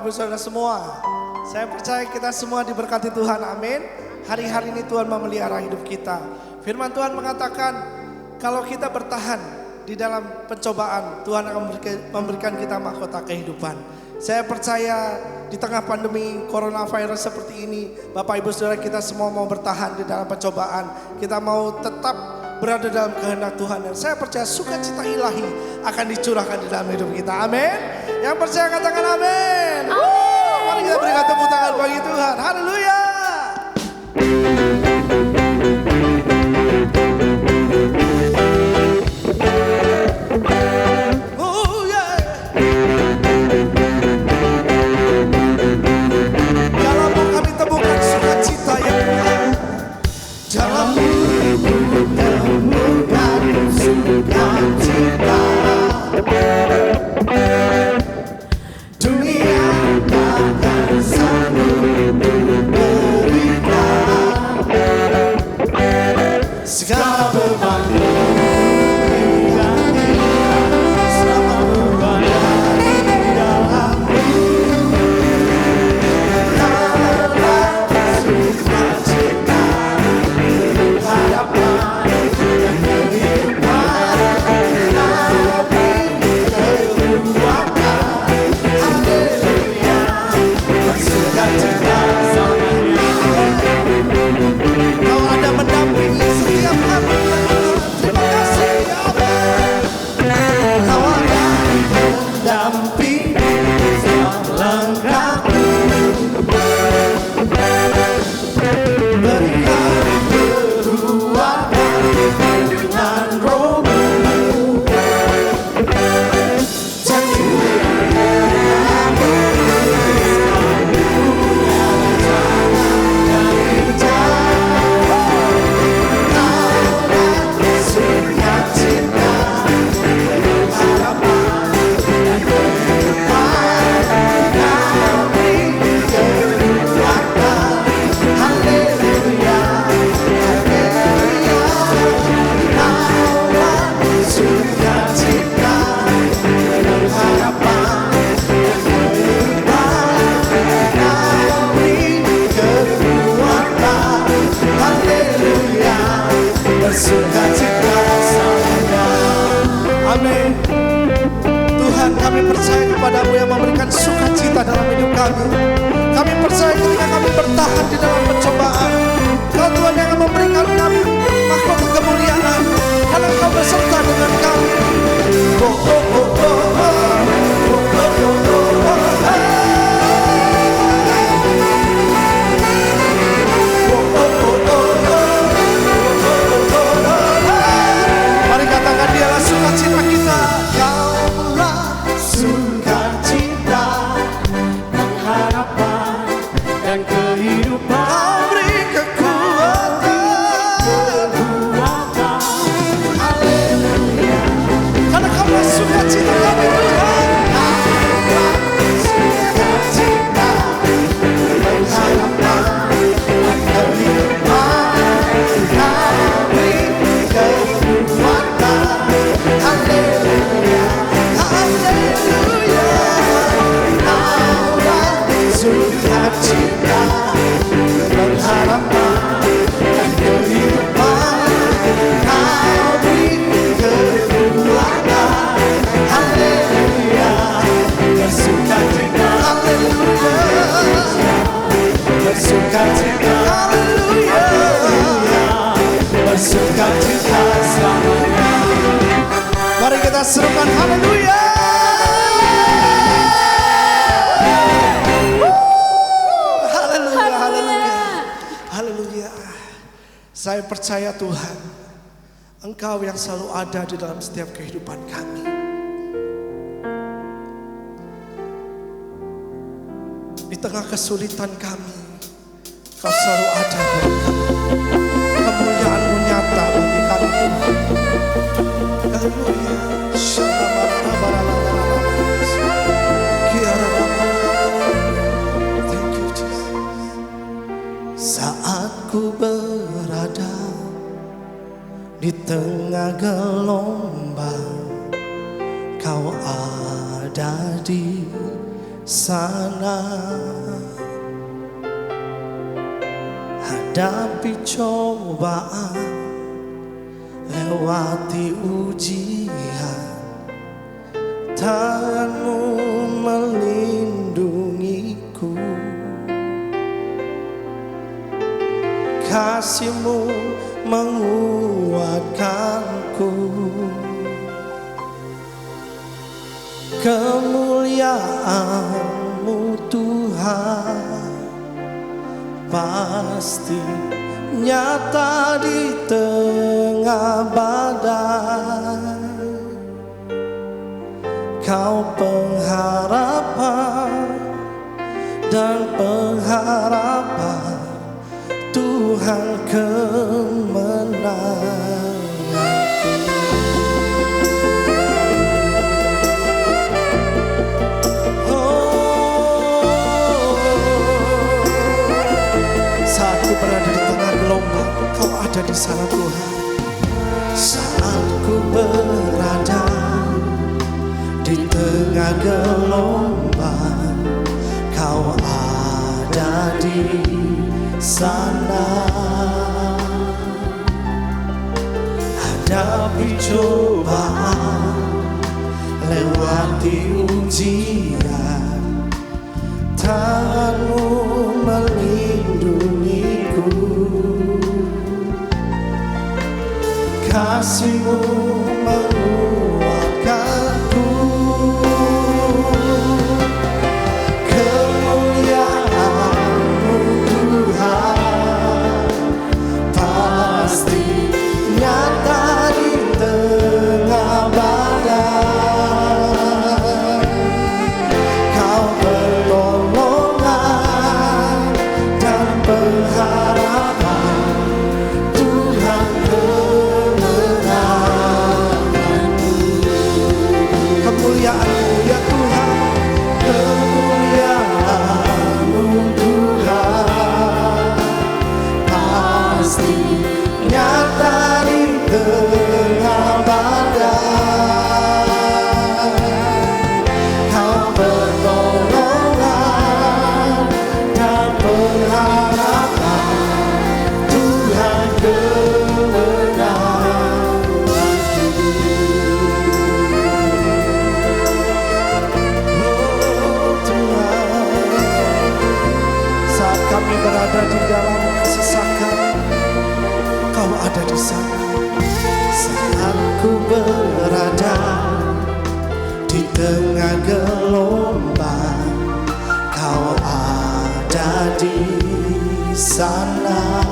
Ibu Saudara semua. Saya percaya kita semua diberkati Tuhan, amin. Hari-hari ini Tuhan memelihara hidup kita. Firman Tuhan mengatakan kalau kita bertahan di dalam pencobaan, Tuhan akan memberikan kita mahkota kehidupan. Saya percaya di tengah pandemi coronavirus seperti ini, Bapak Ibu Saudara kita semua mau bertahan di dalam pencobaan. Kita mau tetap berada dalam kehendak Tuhan. Dan saya percaya sukacita ilahi akan dicurahkan di dalam hidup kita, amin. Yang percaya katakan amin. Mari kita berikan tepuk tangan bagi Tuhan, haleluya. Amin. Tuhan, kami percaya kepadamu yang memberikan sukacita dalam hidup kami. Kami percaya ketika kami bertahan di dalam pencobaan, Kau Tuhan yang akan memberikan kami mahkota kemuliaan, karena Kau beserta dengan kami. Mari katakan dialah sukacita kita. Kaulah sukacita, pengharapan dan kehidupan. Kau beri kekuatan, haleluya. Karena Kaulah sukacita kami Tuhan. Kaulah sukacita, pengharapan dan kehidupan. Kau beri kekuatan, haleluya, haleluya. Kaulah sukacita, pengharapan dan kehidupan. Kau beri kekuatan, haleluya, bersukacita, haleluya, bersukacita, haleluya, bersukacita selamanya. Mari kita serukan haleluya. Haleluya, haleluya, haleluya. Saya percaya Tuhan, Engkau yang selalu ada di dalam setiap kehidupan kami. Di tengah kesulitan kami, Kau selalu ada bagi kami. Kemuliaan-Mu nyata bagi kami Tuhan. Haleluya. Thank you Jesus. Saat ku berada di tengah gelombang, Kau ada di sana. Hadapi cobaan, lewati ujian, tanganmu melindungiku, kasihmu menguatkanku. Kemuliaan-Mu Tuhan pasti nyata di tengah badai. Kau pengharapan dan pengharapan, Tuhan kemenangan. Berada di tengah gelombang, Kau ada di sana Tuhan. Saat ku berada di tengah gelombang, Kau ada di sana. Hadapi cobaan, lewati ujian, tangan-Mu melindungiku, kasih-Mu menguatkanku. Kemuliaan-Mu Tuhan pasti nyata di tengah badai. Kau pertolongan dan pengharapan, Tuhan kemenanganku. Kemuliaan-Mu ya Tuhan, kemuliaan-Mu Tuhan pasti nyata di tengah badai. Kau pertolongan dan pengharapan, Tuhan kemenanganku. Oh Tuhan, saat kami berada di dalam kesesakan, Kau ada di sana. Saat ku berada di tengah gelombang, Kau ada di sana.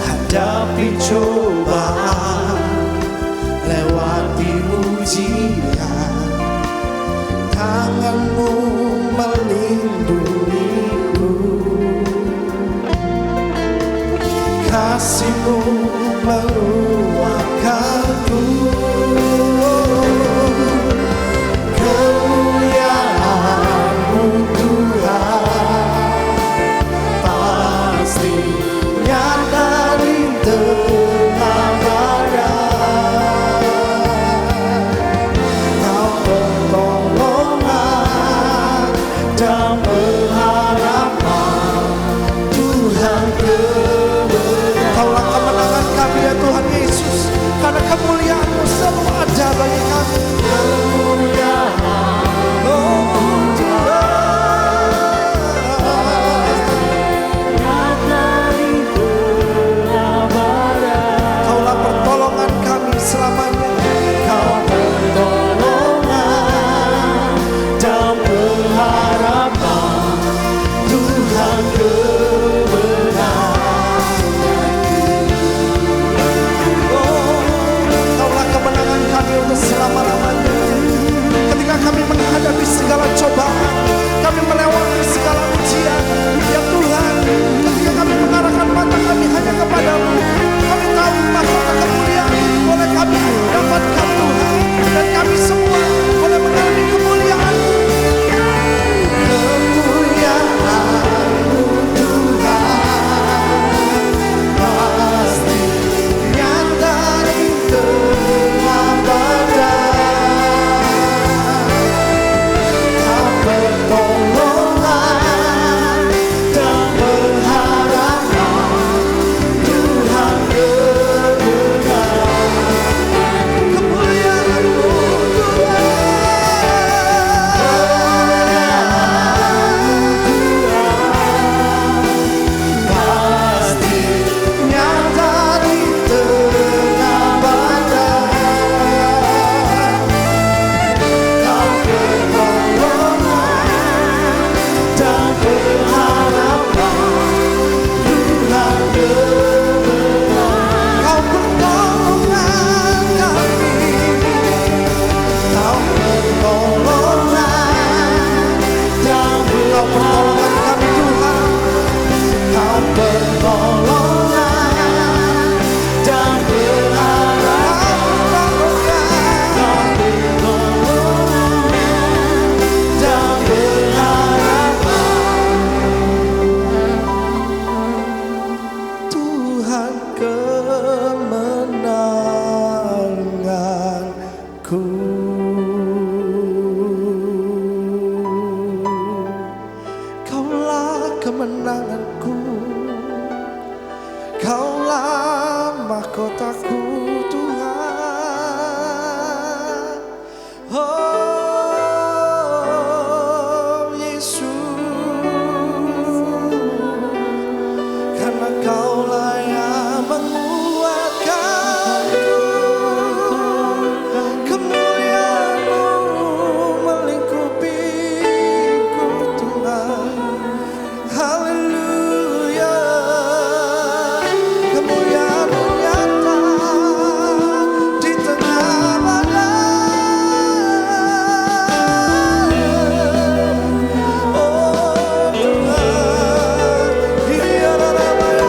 Hadapi cobaan, lewati ujian, tangan-Mu melindungiku, kasih-Mu menguatkanku. Kemuliaan-Mu Tuhan pasti nyata di tengah badai. Kau pertolongan dan pengharapan, Tuhan kemenangan. Kaulah kemenangan kami ya Tuhan Yesus, karena kemuliaan-Mu selalu ada bagi kami. Kemuliaan, oh Tuhan, Kaulah pertolongan kami selamanya. Kau pertolongan dan pengharapan, Tuhan kemenangan kami untuk selama-lamanya. Ketika kami menghadapi segala cobaan, kami melewati segala ujian, ya Tuhan, ketika kami mengarahkan mata kami hanya kepada-Mu, kami tahu mahkota kemuliaan boleh kami dapatkan Tuhan, dan kami semua boleh mengalami kemuliaan-Mu. Kemuliaan-Mu Tuhan pasti nyata di tengah badai. pertolongan dan pengharapan, Tuhan kebenaran. Kemuliaan-Mu pasti nyata di tengah badai. Kau pertolongan dan pengharapan, Tuhan kebenaran. Kau pertolongan kami, Kau pertolongan dan Kau pertolongan kami Tuhan. Kau pertolongan dan pengharapan, Kau pertolongan dan pengharapan, Tuhan kemenanganku. Kaulah kemenanganku, Kaulah mahkotaku Tuhan. Oh Yesus, karena Kaulah yang menguatkanku. Kemuliaan-Mu melingkupiku Tuhan. Haleluya. Kemuliaan-Mu nyata di tengah badai. Oh Tuhan, Hiarabaya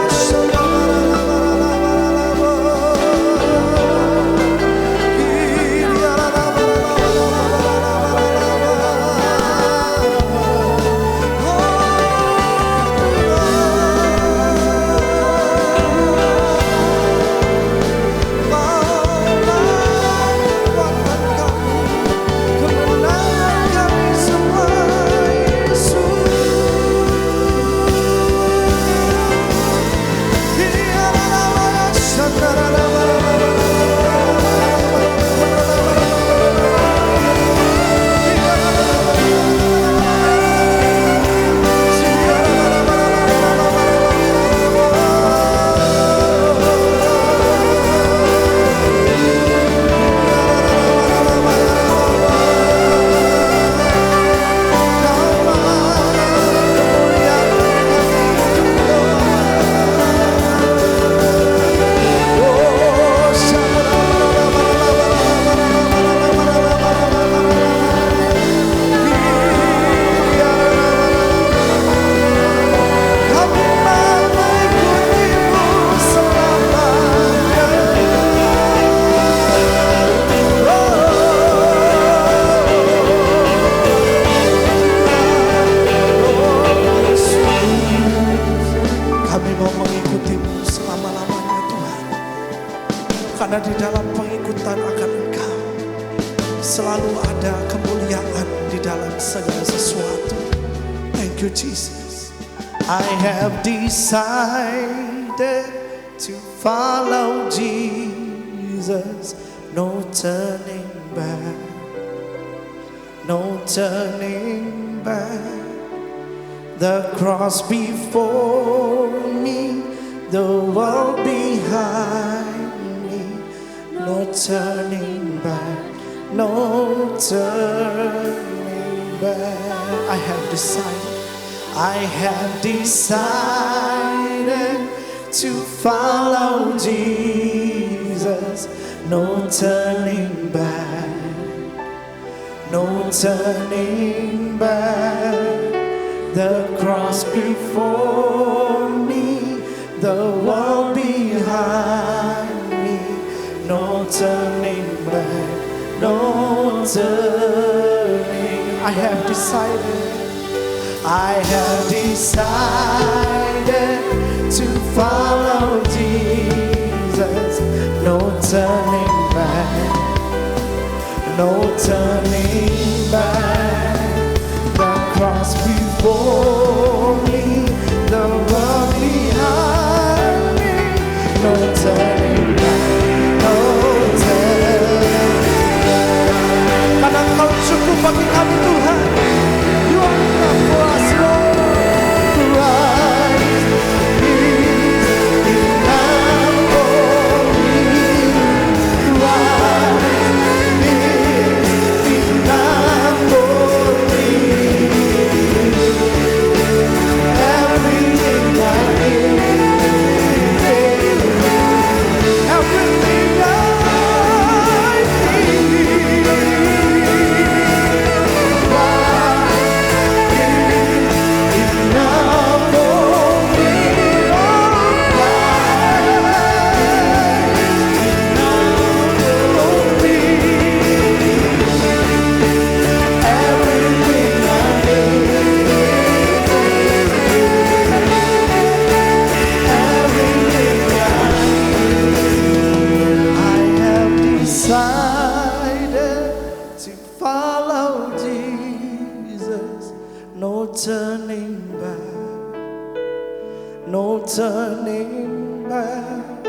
karena di dalam pengikutan akan Engkau selalu ada kemuliaan di dalam segala sesuatu. Thank you Jesus. I have decided to follow Jesus, no turning back, no turning back. The cross before me, the world behind me, no turning back, no turning back. I have decided to follow Jesus, no turning back, no turning back. The cross before me, the world behind me, no turning back, no turning. I have decided to follow Jesus, no turning back, no turning back. The cross no turning back, no turning back.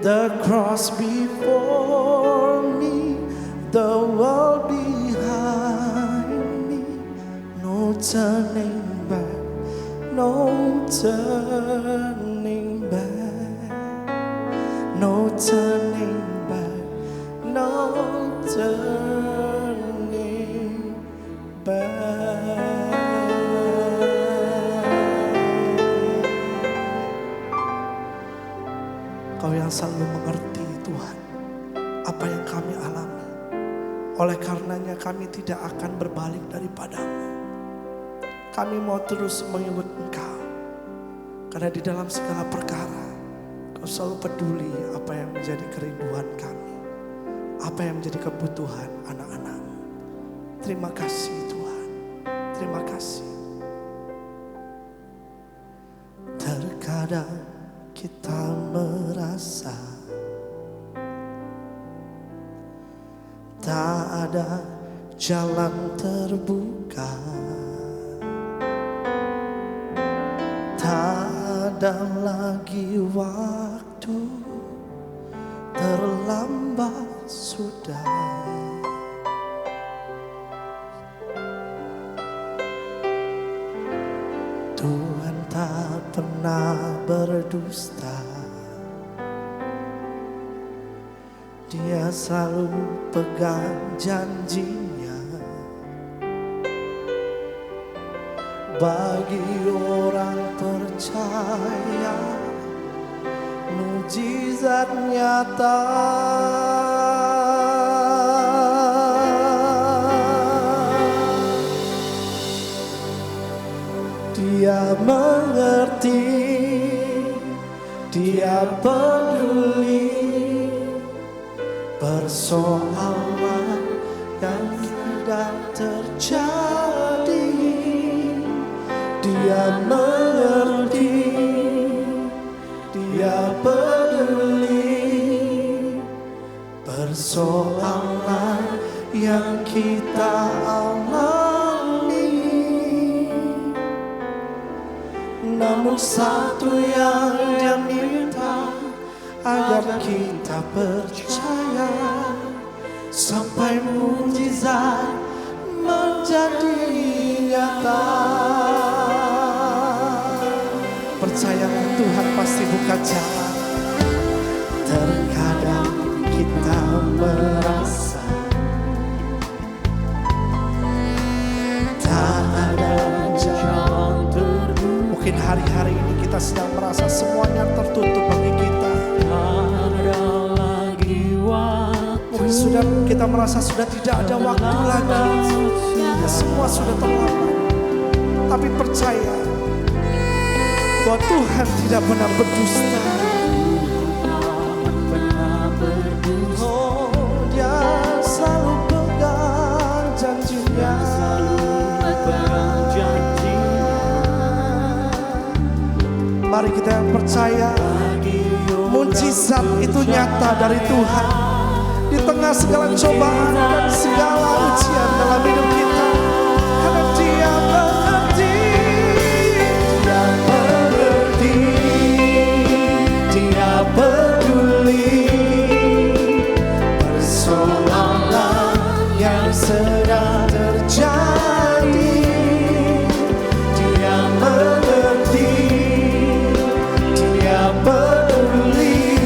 The cross before me, the world behind me. No turning back, no turning back, no turning back, no turning back. Kau yang selalu mengerti Tuhan apa yang kami alami. Oleh karenanya kami tidak akan berbalik daripadamu. Kami mau terus mengikut Engkau. Karena di dalam segala perkara Kau selalu peduli apa yang menjadi kerinduan kami, apa yang menjadi kebutuhan anak-anak-Mu. Terima kasih Tuhan, terima kasih. Terkadang kita merasa tak ada jalan terbuka, tak ada lagi waktu, terlambat sudah. Tuhan tak pernah berdusta, Dia selalu pegang janjinya. Bagi orang percaya, mujizat nyata. Dia mengerti, Dia peduli persoalan yang sedang terjadi. Dia mengerti, Dia peduli persoalan yang kita alami. Namun satu yang Dia minta, agar kita percaya sampai mujizat menjadi nyata. Percayalah Tuhan pasti buka jalan. Terkadang kita merasa tak ada jalan terbuka. Mungkin hari-hari ini kita sedang merasa semuanya tertutup bagi kita. Mungkin sudah kita merasa sudah tidak ada waktu lagi, ya, semua sudah terlambat. Tapi percaya bahwa Tuhan tidak pernah berdusta. Oh, Dia selalu pegang janjinya. Mari kita yang percaya mujizat itu nyata dari Tuhan di tengah segala cobaan dan segala ujian dalam hidup kita. Karena Dia mengerti, Dia mengerti, Dia peduli persoalan yang sedang terjadi. Dia mengerti, Dia peduli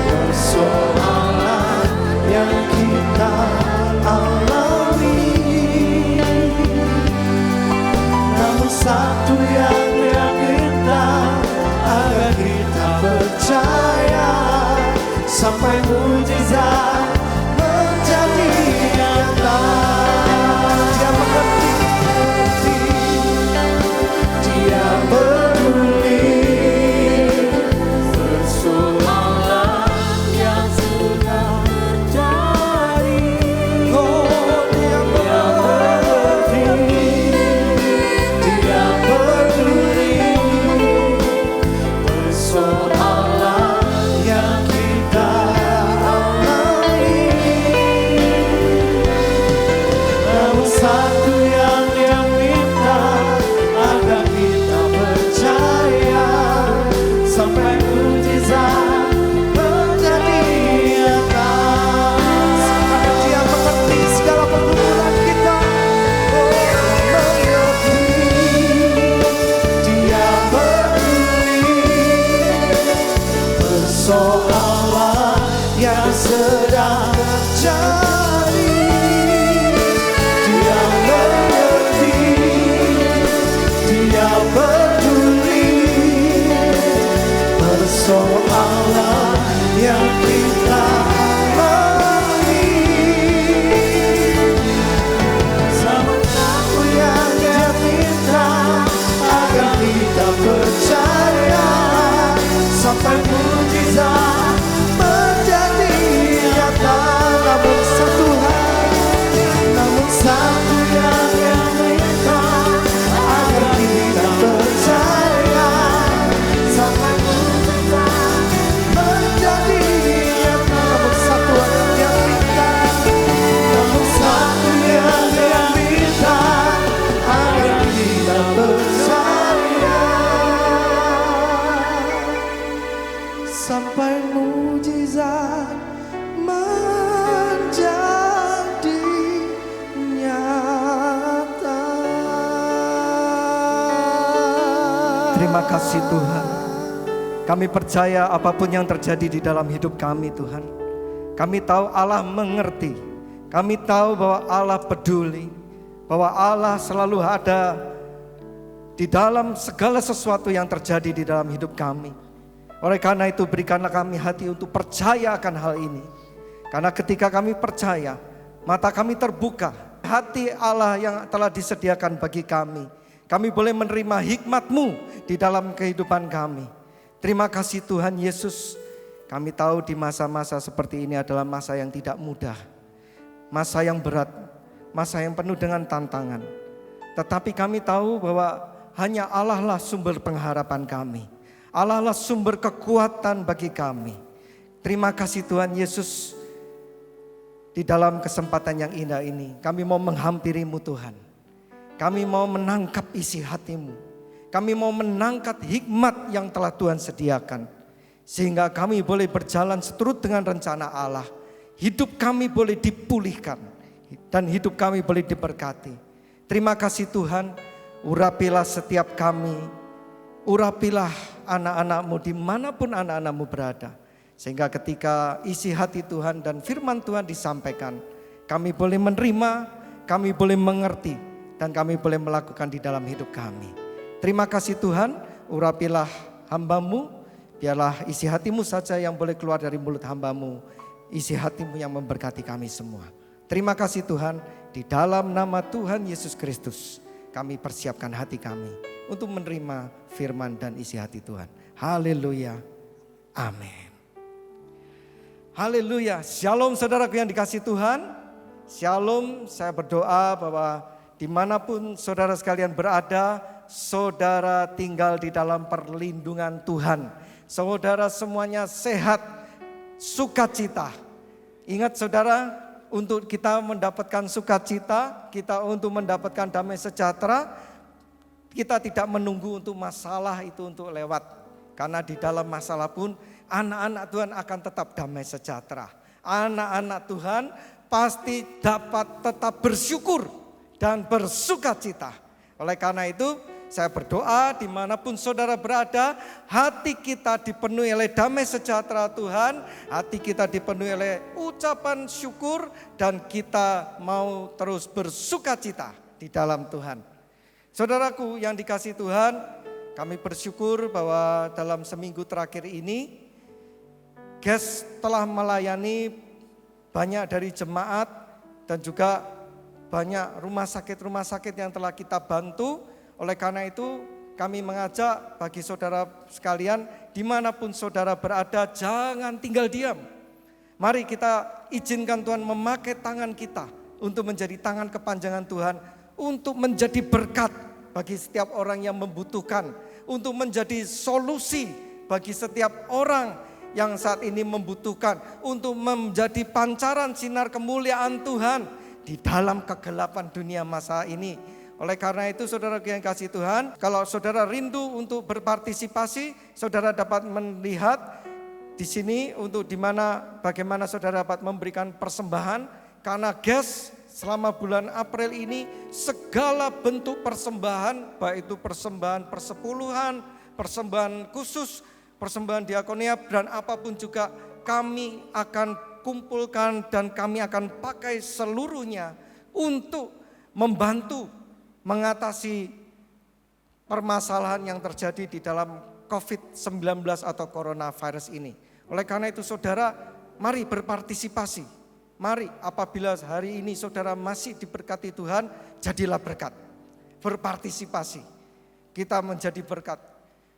persoalan yang kita alami. Namun satu yang Dia minta, agar kita percaya sampai mujizat menjadi nyata. Dia mengerti, Dia peduli persoalan yang sudah terjadi. Oh, Dia mengerti, Dia peduli persoalan yang kita Terima kasih Tuhan. Kami percaya apapun yang terjadi di dalam hidup kami Tuhan, kami tahu Allah mengerti. Kami tahu bahwa Allah peduli, bahwa Allah selalu ada di dalam segala sesuatu yang terjadi di dalam hidup kami. Oleh karena itu berikanlah kami hati untuk percaya akan hal ini. Karena ketika kami percaya, mata kami terbuka, hati Allah yang telah disediakan bagi kami. Kami boleh menerima hikmat-Mu di dalam kehidupan kami. Terima kasih Tuhan Yesus. Kami tahu di masa-masa seperti ini adalah masa yang tidak mudah. Masa yang berat, masa yang penuh dengan tantangan. Tetapi kami tahu bahwa hanya Allah lah sumber pengharapan kami. Allah lah sumber kekuatan bagi kami. Terima kasih Tuhan Yesus. Di dalam kesempatan yang indah ini, kami mau menghampiri-Mu Tuhan. Kami mau menangkap isi hati-Mu. Kami mau menangkap hikmat yang telah Tuhan sediakan. Sehingga kami boleh berjalan seturut dengan rencana Allah. Hidup kami boleh dipulihkan. Dan hidup kami boleh diberkati. Terima kasih Tuhan. Urapilah setiap kami. Urapilah anak-anak-Mu dimanapun anak-anak-Mu berada. Sehingga ketika isi hati Tuhan dan firman Tuhan disampaikan, kami boleh menerima, kami boleh mengerti, dan kami boleh melakukan di dalam hidup kami. Terima kasih Tuhan, urapilah hamba-Mu, biarlah isi hati-Mu saja yang boleh keluar dari mulut hamba-Mu, isi hati-Mu yang memberkati kami semua. Terima kasih Tuhan, di dalam nama Tuhan Yesus Kristus, kami persiapkan hati kami untuk menerima firman dan isi hati Tuhan. Haleluya, amin. Haleluya, shalom saudaraku yang dikasih Tuhan. Shalom, saya berdoa bahwa dimanapun saudara sekalian berada, saudara tinggal di dalam perlindungan Tuhan. Saudara semuanya sehat, sukacita. Ingat saudara, untuk kita mendapatkan sukacita, kita untuk mendapatkan damai sejahtera, kita tidak menunggu untuk masalah itu untuk lewat. Karena di dalam masalah pun anak-anak Tuhan akan tetap damai sejahtera. Anak-anak Tuhan pasti dapat tetap bersyukur dan bersukacita. Oleh karena itu saya berdoa dimanapun saudara berada, hati kita dipenuhi oleh damai sejahtera Tuhan. Hati kita dipenuhi oleh ucapan syukur dan kita mau terus bersukacita di dalam Tuhan. Saudaraku yang dikasihi Tuhan, kami bersyukur bahwa dalam seminggu terakhir ini GES telah melayani banyak dari jemaat dan juga banyak rumah sakit yang telah kita bantu. Oleh karena itu kami mengajak bagi saudara sekalian dimanapun saudara berada, jangan tinggal diam. Mari kita izinkan Tuhan memakai tangan kita untuk menjadi tangan kepanjangan Tuhan, untuk menjadi berkat bagi setiap orang yang membutuhkan, untuk menjadi solusi bagi setiap orang yang saat ini membutuhkan, untuk menjadi pancaran sinar kemuliaan Tuhan di dalam kegelapan dunia masa ini. Oleh karena itu saudara yang kasih Tuhan, kalau saudara rindu untuk berpartisipasi, saudara dapat melihat di sini untuk bagaimana saudara dapat memberikan persembahan. Karena GES selama bulan April ini segala bentuk persembahan, baik itu persembahan persepuluhan, persembahan khusus, persembahan diakonia dan apapun juga kami akan kumpulkan dan kami akan pakai seluruhnya untuk membantu mengatasi permasalahan yang terjadi di dalam COVID-19 atau coronavirus ini. Oleh karena itu saudara, mari berpartisipasi. Mari apabila hari ini saudara masih diberkati Tuhan, jadilah berkat. Berpartisipasi. Kita menjadi berkat.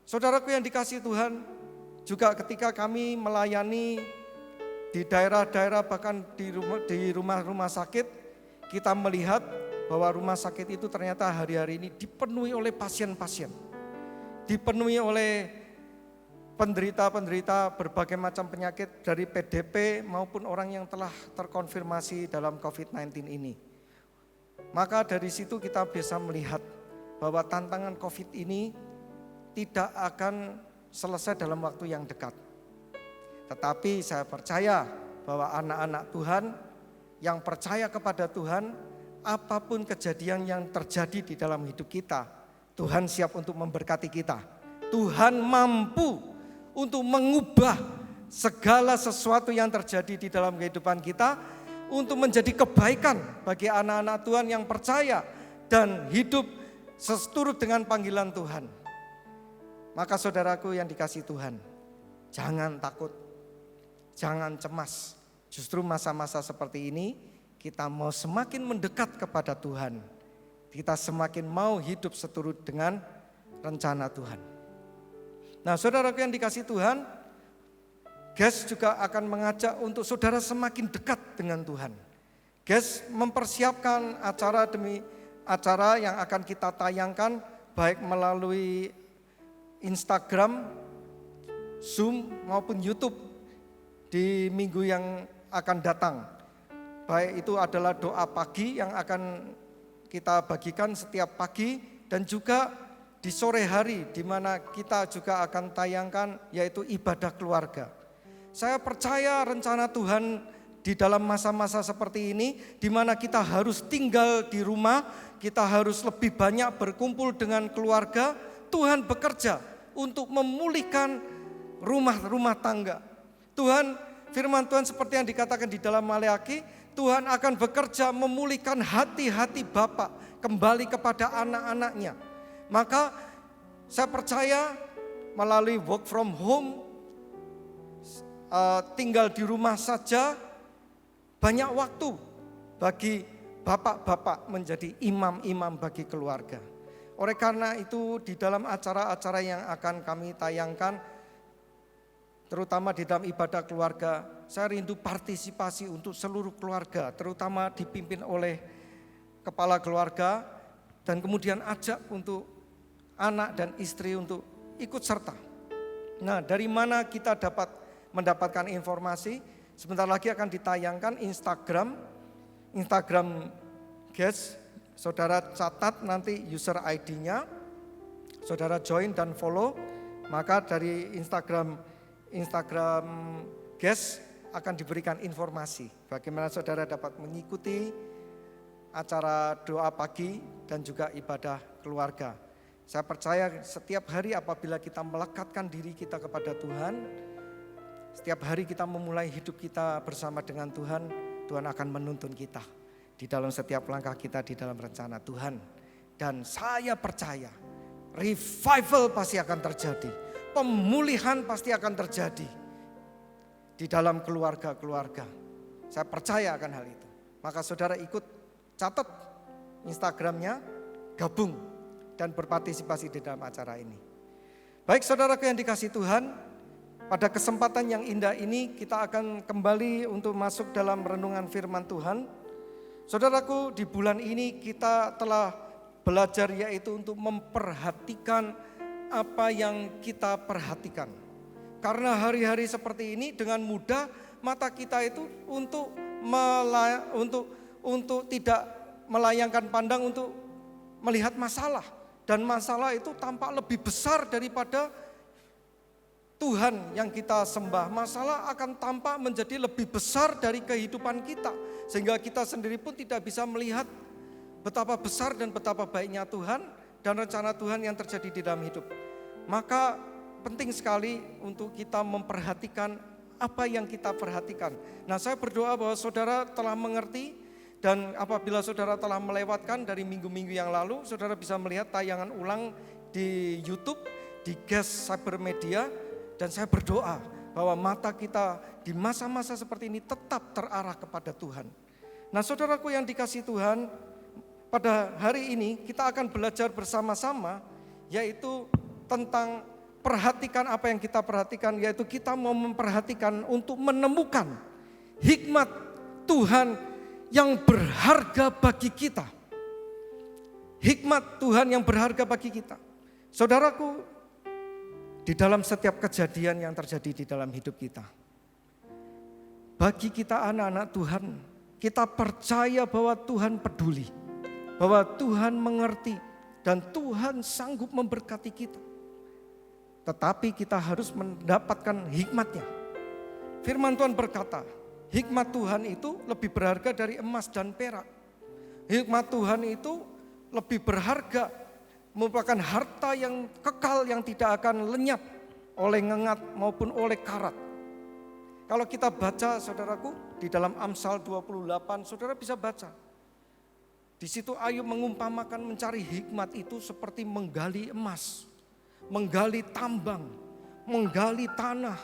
Saudaraku yang dikasihi Tuhan, juga ketika kami melayani di daerah-daerah bahkan di rumah-rumah sakit, kita melihat bahwa rumah sakit itu ternyata hari-hari ini dipenuhi oleh pasien-pasien. Dipenuhi oleh penderita-penderita berbagai macam penyakit dari PDP maupun orang yang telah terkonfirmasi dalam COVID-19 ini. Maka dari situ kita bisa melihat bahwa tantangan COVID ini tidak akan selesai dalam waktu yang dekat. Tetapi saya percaya bahwa anak-anak Tuhan yang percaya kepada Tuhan, apapun kejadian yang terjadi di dalam hidup kita, Tuhan siap untuk memberkati kita. Tuhan mampu untuk mengubah segala sesuatu yang terjadi di dalam kehidupan kita untuk menjadi kebaikan bagi anak-anak Tuhan yang percaya dan hidup seturut dengan panggilan Tuhan. Maka saudaraku yang dikasihi Tuhan, jangan takut, jangan cemas. Justru masa-masa seperti ini kita mau semakin mendekat kepada Tuhan. Kita semakin mau hidup seturut dengan rencana Tuhan. Nah, saudaraku yang dikasihi Tuhan, GES juga akan mengajak untuk saudara semakin dekat dengan Tuhan. GES mempersiapkan acara demi acara yang akan kita tayangkan baik melalui Instagram, Zoom maupun YouTube di minggu yang akan datang. Baik itu adalah doa pagi yang akan kita bagikan setiap pagi dan juga di sore hari di mana kita juga akan tayangkan yaitu ibadah keluarga. Saya percaya rencana Tuhan di dalam masa-masa seperti ini di mana kita harus tinggal di rumah, kita harus lebih banyak berkumpul dengan keluarga. Tuhan bekerja untuk memulihkan rumah-rumah tangga. Firman Tuhan seperti yang dikatakan di dalam Maleakhi, Tuhan akan bekerja memulihkan hati-hati Bapa kembali kepada anak-anaknya. Maka saya percaya melalui work from home, tinggal di rumah saja, banyak waktu bagi bapak-bapak menjadi imam-imam bagi keluarga. Oleh karena itu di dalam acara-acara yang akan kami tayangkan, terutama di dalam ibadah keluarga, saya rindu partisipasi untuk seluruh keluarga, terutama dipimpin oleh kepala keluarga, dan kemudian ajak untuk anak dan istri untuk ikut serta. Nah, dari mana kita dapat mendapatkan informasi? Sebentar lagi akan ditayangkan Instagram GES, saudara catat nanti user ID-nya, saudara join dan follow, maka dari Instagram GES akan diberikan informasi bagaimana saudara dapat mengikuti acara doa pagi dan juga ibadah keluarga. Saya percaya setiap hari apabila kita melekatkan diri kita kepada Tuhan, setiap hari kita memulai hidup kita bersama dengan Tuhan, Tuhan akan menuntun kita di dalam setiap langkah kita di dalam rencana Tuhan. Dan saya percaya revival pasti akan terjadi. Pemulihan pasti akan terjadi di dalam keluarga-keluarga. Saya percaya akan hal itu. Maka saudara ikut catat Instagramnya, gabung dan berpartisipasi di dalam acara ini. Baik saudaraku yang dikasihi Tuhan, pada kesempatan yang indah ini kita akan kembali untuk masuk dalam renungan firman Tuhan. Saudaraku, di bulan ini kita telah belajar yaitu untuk memperhatikan apa yang kita perhatikan. Karena hari-hari seperti ini dengan mudah mata kita itu untuk tidak melayangkan pandang untuk melihat masalah. Dan masalah itu tampak lebih besar daripada Tuhan yang kita sembah. Masalah akan tampak menjadi lebih besar dari kehidupan kita. Sehingga kita sendiri pun tidak bisa melihat betapa besar dan betapa baiknya Tuhan dan rencana Tuhan yang terjadi di dalam hidup. Maka penting sekali untuk kita memperhatikan apa yang kita perhatikan. Nah, saya berdoa bahwa saudara telah mengerti. Dan apabila saudara telah melewatkan dari minggu-minggu yang lalu, saudara bisa melihat tayangan ulang di YouTube, di GES Cybermedia. Dan saya berdoa bahwa mata kita di masa-masa seperti ini tetap terarah kepada Tuhan. Nah saudaraku yang dikasihi Tuhan, pada hari ini kita akan belajar bersama-sama, yaitu tentang perhatikan apa yang kita perhatikan, yaitu kita mau memperhatikan untuk menemukan hikmat Tuhan yang berharga bagi kita. Hikmat Tuhan yang berharga bagi kita. Saudaraku, di dalam setiap kejadian yang terjadi di dalam hidup kita, bagi kita anak-anak Tuhan, kita percaya bahwa Tuhan peduli, bahwa Tuhan mengerti, dan Tuhan sanggup memberkati kita. Tetapi kita harus mendapatkan hikmatnya. Firman Tuhan berkata, hikmat Tuhan itu lebih berharga dari emas dan perak. Hikmat Tuhan itu lebih berharga merupakan harta yang kekal yang tidak akan lenyap oleh ngengat maupun oleh karat. Kalau kita baca saudaraku di dalam Amsal 28, saudara bisa baca. Di situ Ayub mengumpamakan mencari hikmat itu seperti menggali emas, menggali tambang, menggali tanah.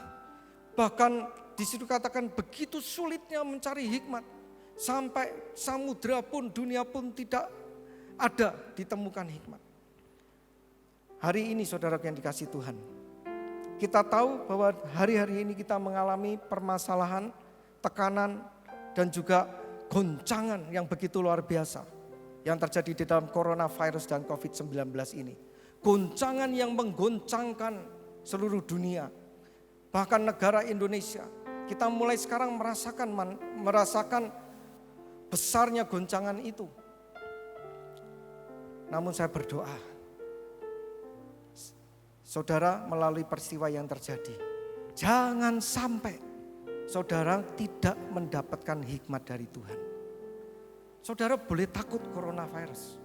Bahkan di situ katakan begitu sulitnya mencari hikmat, sampai samudra pun, dunia pun tidak ada ditemukan hikmat. Hari ini saudara yang dikasihi Tuhan, kita tahu bahwa hari-hari ini kita mengalami permasalahan, tekanan, dan juga goncangan yang begitu luar biasa yang terjadi di dalam coronavirus dan COVID-19 ini. Goncangan yang menggoncangkan seluruh dunia, bahkan negara Indonesia. Kita mulai sekarang merasakan besarnya goncangan itu. Namun saya berdoa, saudara melalui peristiwa yang terjadi, jangan sampai saudara tidak mendapatkan hikmat dari Tuhan. Saudara boleh takut coronavirus,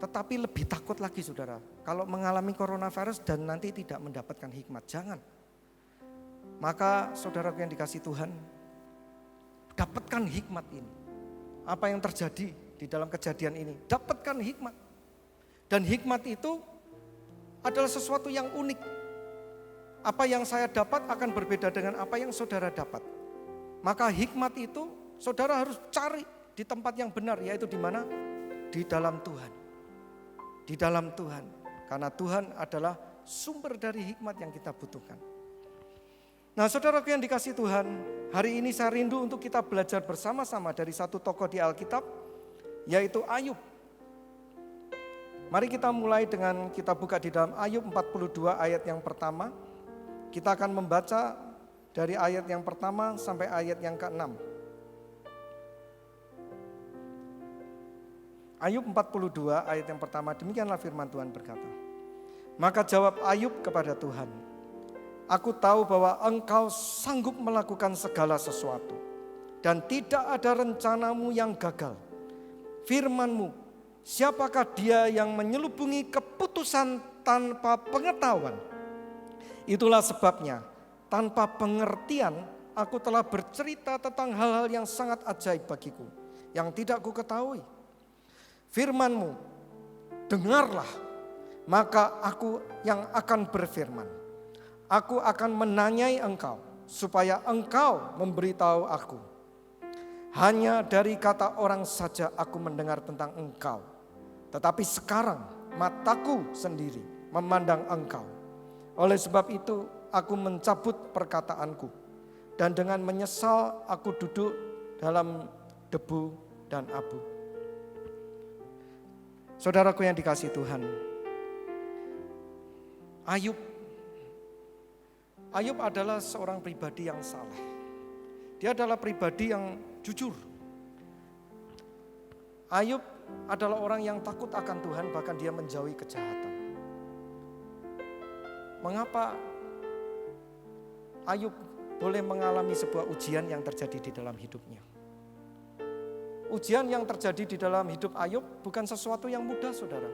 tetapi lebih takut lagi saudara kalau mengalami coronavirus dan nanti tidak mendapatkan hikmat. Jangan. Maka saudara yang dikasihi Tuhan, dapatkan hikmat ini. Apa yang terjadi di dalam kejadian ini, dapatkan hikmat. Dan hikmat itu adalah sesuatu yang unik. Apa yang saya dapat akan berbeda dengan apa yang saudara dapat. Maka hikmat itu saudara harus cari di tempat yang benar, yaitu di mana? Di dalam Tuhan. Di dalam Tuhan. Karena Tuhan adalah sumber dari hikmat yang kita butuhkan. Nah, saudara yang dikasihi Tuhan, hari ini saya rindu untuk kita belajar bersama-sama dari satu tokoh di Alkitab, yaitu Ayub. Mari kita mulai dengan kita buka di dalam Ayub 42 ayat yang pertama. Kita akan membaca dari ayat yang pertama sampai ayat yang ke-6. Ayub 42 ayat yang pertama, demikianlah firman Tuhan berkata. Maka jawab Ayub kepada Tuhan, aku tahu bahwa engkau sanggup melakukan segala sesuatu, dan tidak ada rencanamu yang gagal. Firman-Mu, siapakah dia yang menyelubungi keputusan tanpa pengetahuan? Itulah sebabnya tanpa pengertian aku telah bercerita tentang hal-hal yang sangat ajaib bagiku, yang tidak ku ketahui. Firman-Mu, dengarlah, maka aku yang akan berfirman. Aku akan menanyai engkau, supaya engkau memberitahu aku. Hanya dari kata orang saja aku mendengar tentang engkau. Tetapi sekarang mataku sendiri memandang engkau. Oleh sebab itu aku mencabut perkataanku. Dan dengan menyesal aku duduk dalam debu dan abu. Saudaraku yang dikasihi Tuhan, Ayub adalah seorang pribadi yang saleh. Dia adalah pribadi yang jujur. Ayub adalah orang yang takut akan Tuhan, bahkan dia menjauhi kejahatan. Mengapa Ayub boleh mengalami sebuah ujian yang terjadi di dalam hidupnya? Ujian yang terjadi di dalam hidup Ayub bukan sesuatu yang mudah, saudara.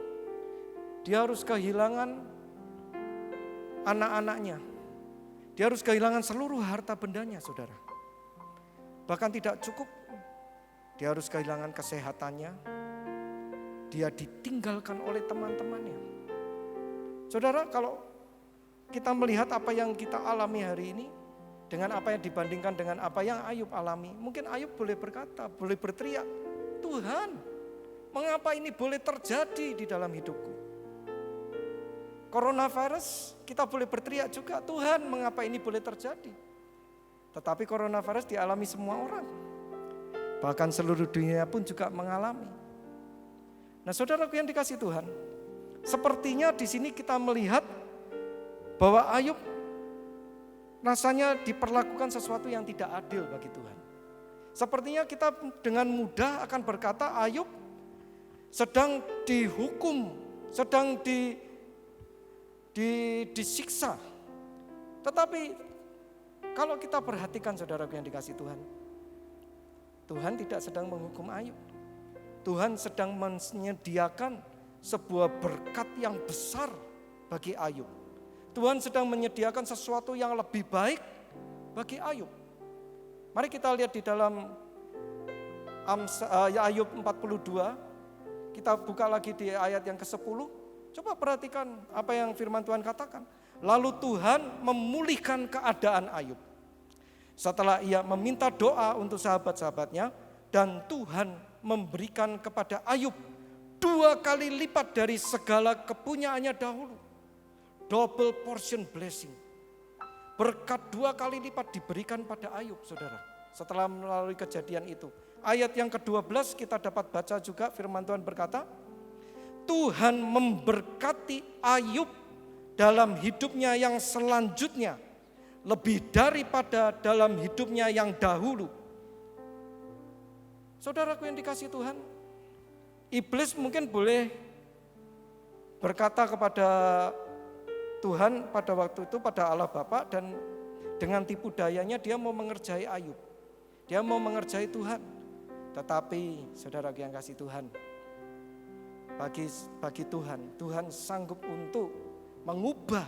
Dia harus kehilangan anak-anaknya. Dia harus kehilangan seluruh harta bendanya, saudara. Bahkan tidak cukup, dia harus kehilangan kesehatannya. Dia ditinggalkan oleh teman-temannya. Saudara, kalau kita melihat apa yang kita alami hari ini, dengan apa yang dibandingkan dengan apa yang Ayub alami, mungkin Ayub boleh berkata, boleh berteriak, Tuhan, mengapa ini boleh terjadi di dalam hidupku? Coronavirus, kita boleh berteriak juga, Tuhan, mengapa ini boleh terjadi? Tetapi coronavirus dialami semua orang. Bahkan seluruh dunia pun juga mengalami. Nah, saudaraku yang dikasihi Tuhan, sepertinya di sini kita melihat bahwa Ayub rasanya diperlakukan sesuatu yang tidak adil bagi Tuhan. Sepertinya kita dengan mudah akan berkata Ayub sedang dihukum, sedang disiksa. Tetapi kalau kita perhatikan saudaraku yang dikasihi Tuhan, Tuhan tidak sedang menghukum Ayub. Tuhan sedang menyediakan sebuah berkat yang besar bagi Ayub. Tuhan sedang menyediakan sesuatu yang lebih baik bagi Ayub. Mari kita lihat di dalam Ayub 42, kita buka lagi di ayat yang ke-10. Coba perhatikan apa yang firman Tuhan katakan. Lalu Tuhan memulihkan keadaan Ayub. Setelah ia meminta doa untuk sahabat-sahabatnya, dan Tuhan memberikan kepada Ayub 2 kali lipat dari segala kepunyaannya dahulu. Double portion blessing. Berkat 2 kali lipat diberikan pada Ayub, saudara. Setelah melalui kejadian itu. Ayat yang ke-12 kita dapat baca juga firman Tuhan berkata, Tuhan memberkati Ayub dalam hidupnya yang selanjutnya, lebih daripada dalam hidupnya yang dahulu. Saudaraku yang dikasihi Tuhan, iblis mungkin boleh berkata kepada Tuhan pada waktu itu, pada Allah Bapa, dan dengan tipu dayanya dia mau mengerjai Ayub. Dia mau mengerjai Tuhan. Tetapi saudaraku yang kasih Tuhan, bagi Tuhan sanggup untuk mengubah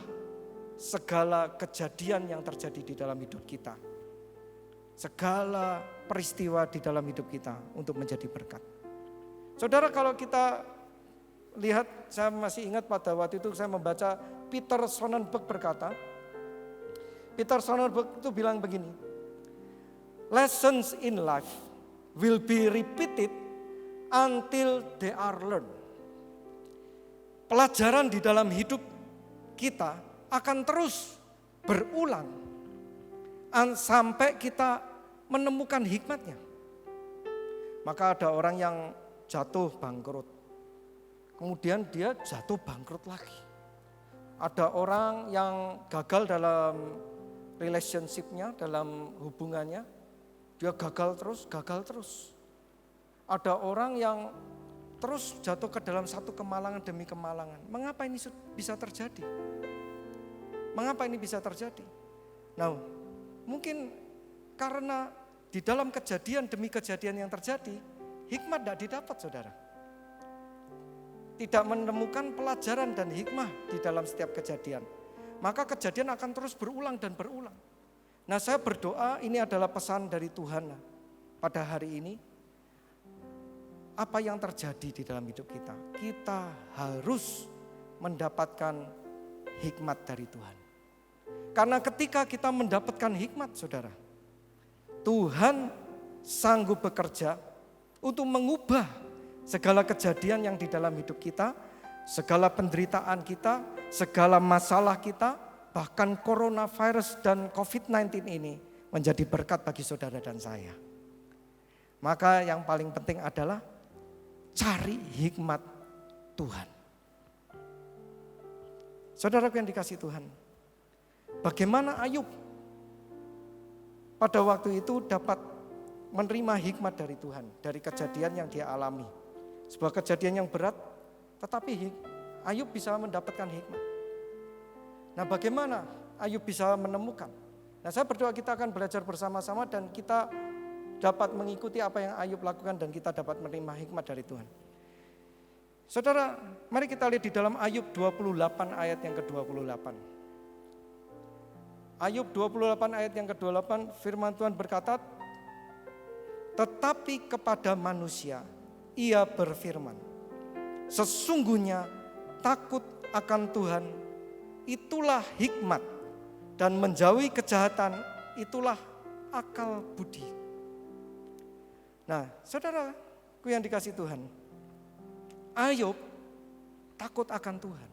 segala kejadian yang terjadi di dalam hidup kita. Segala peristiwa di dalam hidup kita untuk menjadi berkat. Saudara, kalau kita lihat, saya masih ingat pada waktu itu saya membaca Peter Sonnenberg berkata, Peter Sonnenberg itu bilang begini, lessons in life will be repeated until they are learned. Pelajaran di dalam hidup kita akan terus berulang sampai kita menemukan hikmatnya. Maka ada orang yang jatuh bangkrut, kemudian dia jatuh bangkrut lagi. Ada orang yang gagal dalam relationship-nya, dalam hubungannya, dia gagal terus. Ada orang yang terus jatuh ke dalam satu kemalangan demi kemalangan. Mengapa ini bisa terjadi? Mengapa ini bisa terjadi? Nah, mungkin karena di dalam kejadian demi kejadian yang terjadi, hikmat tidak didapat, saudara. Tidak menemukan pelajaran dan hikmah di dalam setiap kejadian. Maka kejadian akan terus berulang dan berulang. Nah, saya berdoa ini adalah pesan dari Tuhan pada hari ini. Apa yang terjadi di dalam hidup kita? Kita harus mendapatkan hikmat dari Tuhan. Karena ketika kita mendapatkan hikmat, saudara, Tuhan sanggup bekerja untuk mengubah segala kejadian yang di dalam hidup kita, segala penderitaan kita, segala masalah kita, bahkan coronavirus dan COVID-19 ini menjadi berkat bagi saudara dan saya. Maka yang paling penting adalah cari hikmat Tuhan. Saudaraku yang dikasihi Tuhan, bagaimana Ayub pada waktu itu dapat menerima hikmat dari Tuhan, dari kejadian yang dia alami. Sebuah kejadian yang berat, tetapi Ayub bisa mendapatkan hikmat. Nah, bagaimana Ayub bisa menemukan? Nah, saya berdoa kita akan belajar bersama-sama dan kita dapat mengikuti apa yang Ayub lakukan dan kita dapat menerima hikmat dari Tuhan. Saudara, mari kita lihat di dalam Ayub 28 ayat yang ke-28. Ayub 28 ayat yang ke-28, firman Tuhan berkata, tetapi kepada manusia ia berfirman, sesungguhnya takut akan Tuhan itulah hikmat, dan menjauhi kejahatan itulah akal budi. Nah, saudaraku yang dikasihi Tuhan, Ayub takut akan Tuhan.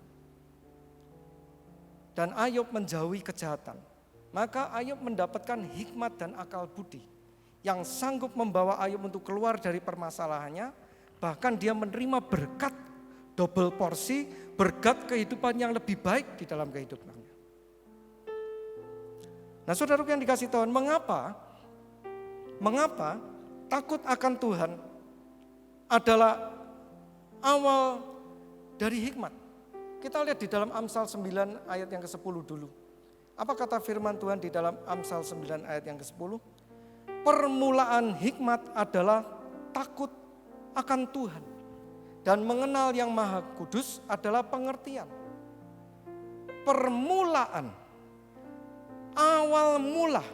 Dan Ayub menjauhi kejahatan. Maka Ayub mendapatkan hikmat dan akal budi yang sanggup membawa Ayub untuk keluar dari permasalahannya. Bahkan dia menerima berkat double porsi, berkat kehidupan yang lebih baik di dalam kehidupannya. Nah, saudaraku yang dikasihi Tuhan, mengapa takut akan Tuhan adalah awal dari hikmat. Kita lihat di dalam Amsal 9 ayat yang ke-10 dulu. Apa kata firman Tuhan di dalam Amsal 9 ayat yang ke-10? Permulaan hikmat adalah takut akan Tuhan. dan mengenal yang maha kudus adalah pengertian. Permulaan, awal mula,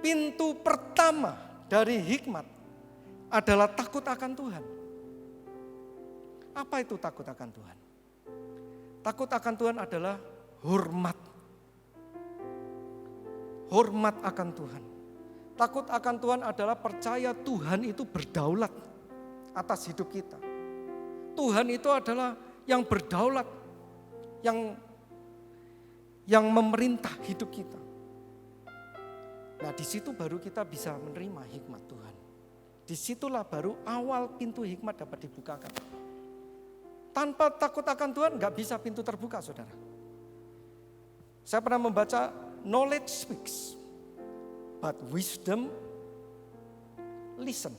pintu pertama dari hikmat adalah takut akan Tuhan. Apa itu takut akan Tuhan? Takut akan Tuhan adalah hormat. Hormat akan Tuhan. Takut akan Tuhan adalah percaya Tuhan itu berdaulat atas hidup kita. Tuhan itu adalah yang berdaulat, yang memerintah hidup kita. Nah, di situ baru kita bisa menerima hikmat Tuhan. Disitulah baru awal pintu hikmat dapat dibukakan. Tanpa takut akan Tuhan nggak bisa pintu terbuka, saudara. Saya pernah membaca knowledge speaks, but wisdom listen.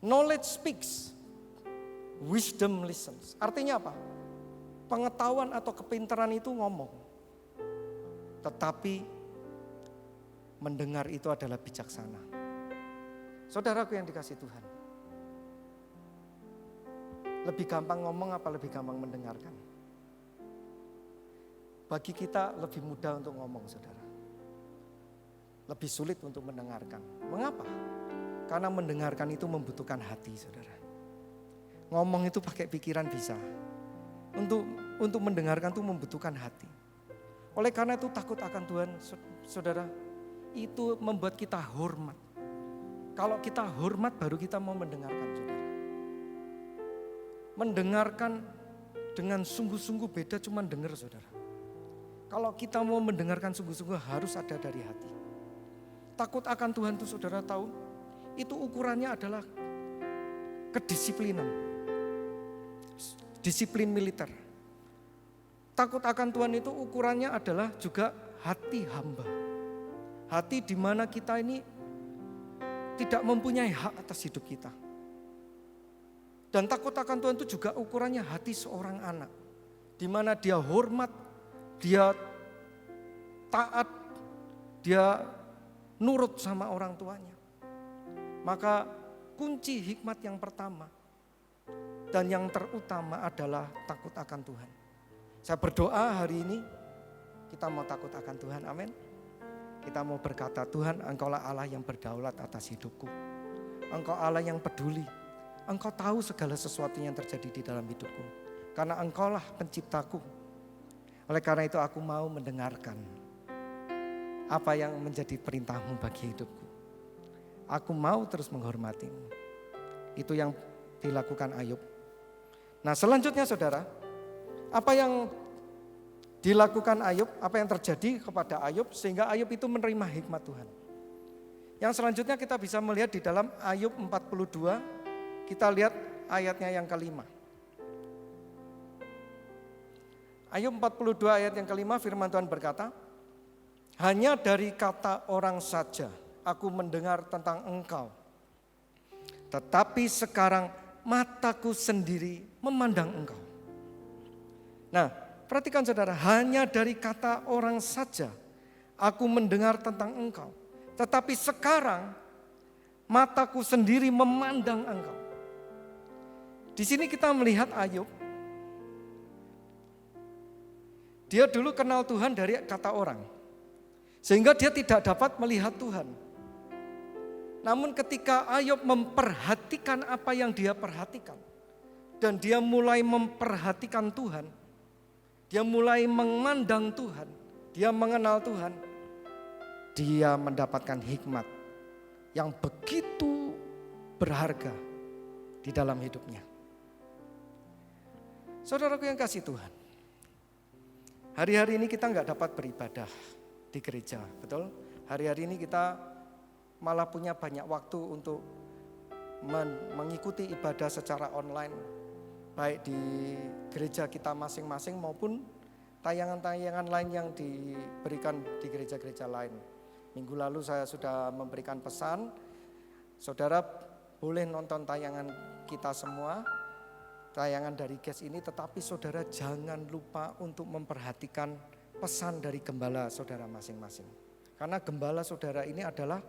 Knowledge speaks, wisdom listens. Artinya apa? Pengetahuan atau kepintaran itu ngomong, tetapi mendengar itu adalah bijaksana. Saudaraku yang dikasihi Tuhan, lebih gampang ngomong apa lebih gampang mendengarkan? Bagi kita lebih mudah untuk ngomong, saudara. Lebih sulit untuk mendengarkan. Mengapa? Karena mendengarkan itu membutuhkan hati, saudara. Ngomong itu pakai pikiran bisa. Untuk mendengarkan itu membutuhkan hati. Oleh karena itu takut akan Tuhan, saudara, itu membuat kita hormat. Kalau kita hormat baru kita mau mendengarkan, saudara. Mendengarkan dengan sungguh-sungguh beda cuma dengar, saudara. Kalau kita mau mendengarkan sungguh-sungguh harus ada dari hati. Takut akan Tuhan itu saudara tahu, itu ukurannya adalah kedisiplinan. Disiplin militer. Takut akan Tuhan itu ukurannya adalah juga hati hamba. Hati di mana kita ini tidak mempunyai hak atas hidup kita. Dan takut akan Tuhan itu juga ukurannya hati seorang anak. Di mana dia hormat, dia taat, dia nurut sama orang tuanya. Maka kunci hikmat yang pertama dan yang terutama adalah takut akan Tuhan. Saya berdoa hari ini kita mau takut akan Tuhan, amin. Kita mau berkata, Tuhan, Engkaulah Allah yang berdaulat atas hidupku. Engkau Allah yang peduli. Engkau tahu segala sesuatu yang terjadi di dalam hidupku. Karena Engkaulah penciptaku. Oleh karena itu aku mau mendengarkan apa yang menjadi perintahmu bagi hidupku. Aku mau terus menghormatimu. Itu yang dilakukan Ayub. Nah selanjutnya saudara, apa yang dilakukan Ayub, apa yang terjadi kepada Ayub sehingga Ayub itu menerima hikmat Tuhan. Yang selanjutnya kita bisa melihat di dalam Ayub 42, kita lihat ayatnya yang kelima. Ayub 42 ayat yang kelima firman Tuhan berkata, hanya dari kata orang saja aku mendengar tentang Engkau. Tetapi sekarang mataku sendiri memandang Engkau. Nah, perhatikan saudara, hanya dari kata orang saja aku mendengar tentang Engkau. Tetapi sekarang mataku sendiri memandang Engkau. Di sini kita melihat Ayub. Dia dulu kenal Tuhan dari kata orang. Sehingga dia tidak dapat melihat Tuhan. Namun ketika Ayub memperhatikan apa yang dia perhatikan. Dan dia mulai memperhatikan Tuhan. Dia mulai memandang Tuhan. Dia mengenal Tuhan. Dia mendapatkan hikmat yang begitu berharga di dalam hidupnya. Saudaraku yang kasih Tuhan, hari-hari ini kita nggak dapat beribadah di gereja, betul? Hari-hari ini kita malah punya banyak waktu untuk mengikuti ibadah secara online, baik di gereja kita masing-masing maupun tayangan-tayangan lain yang diberikan di gereja-gereja lain. Minggu lalu saya sudah memberikan pesan, saudara boleh nonton tayangan kita semua, tayangan dari GES ini, tetapi saudara jangan lupa untuk memperhatikan pesan dari gembala saudara masing-masing. Karena gembala saudara ini adalah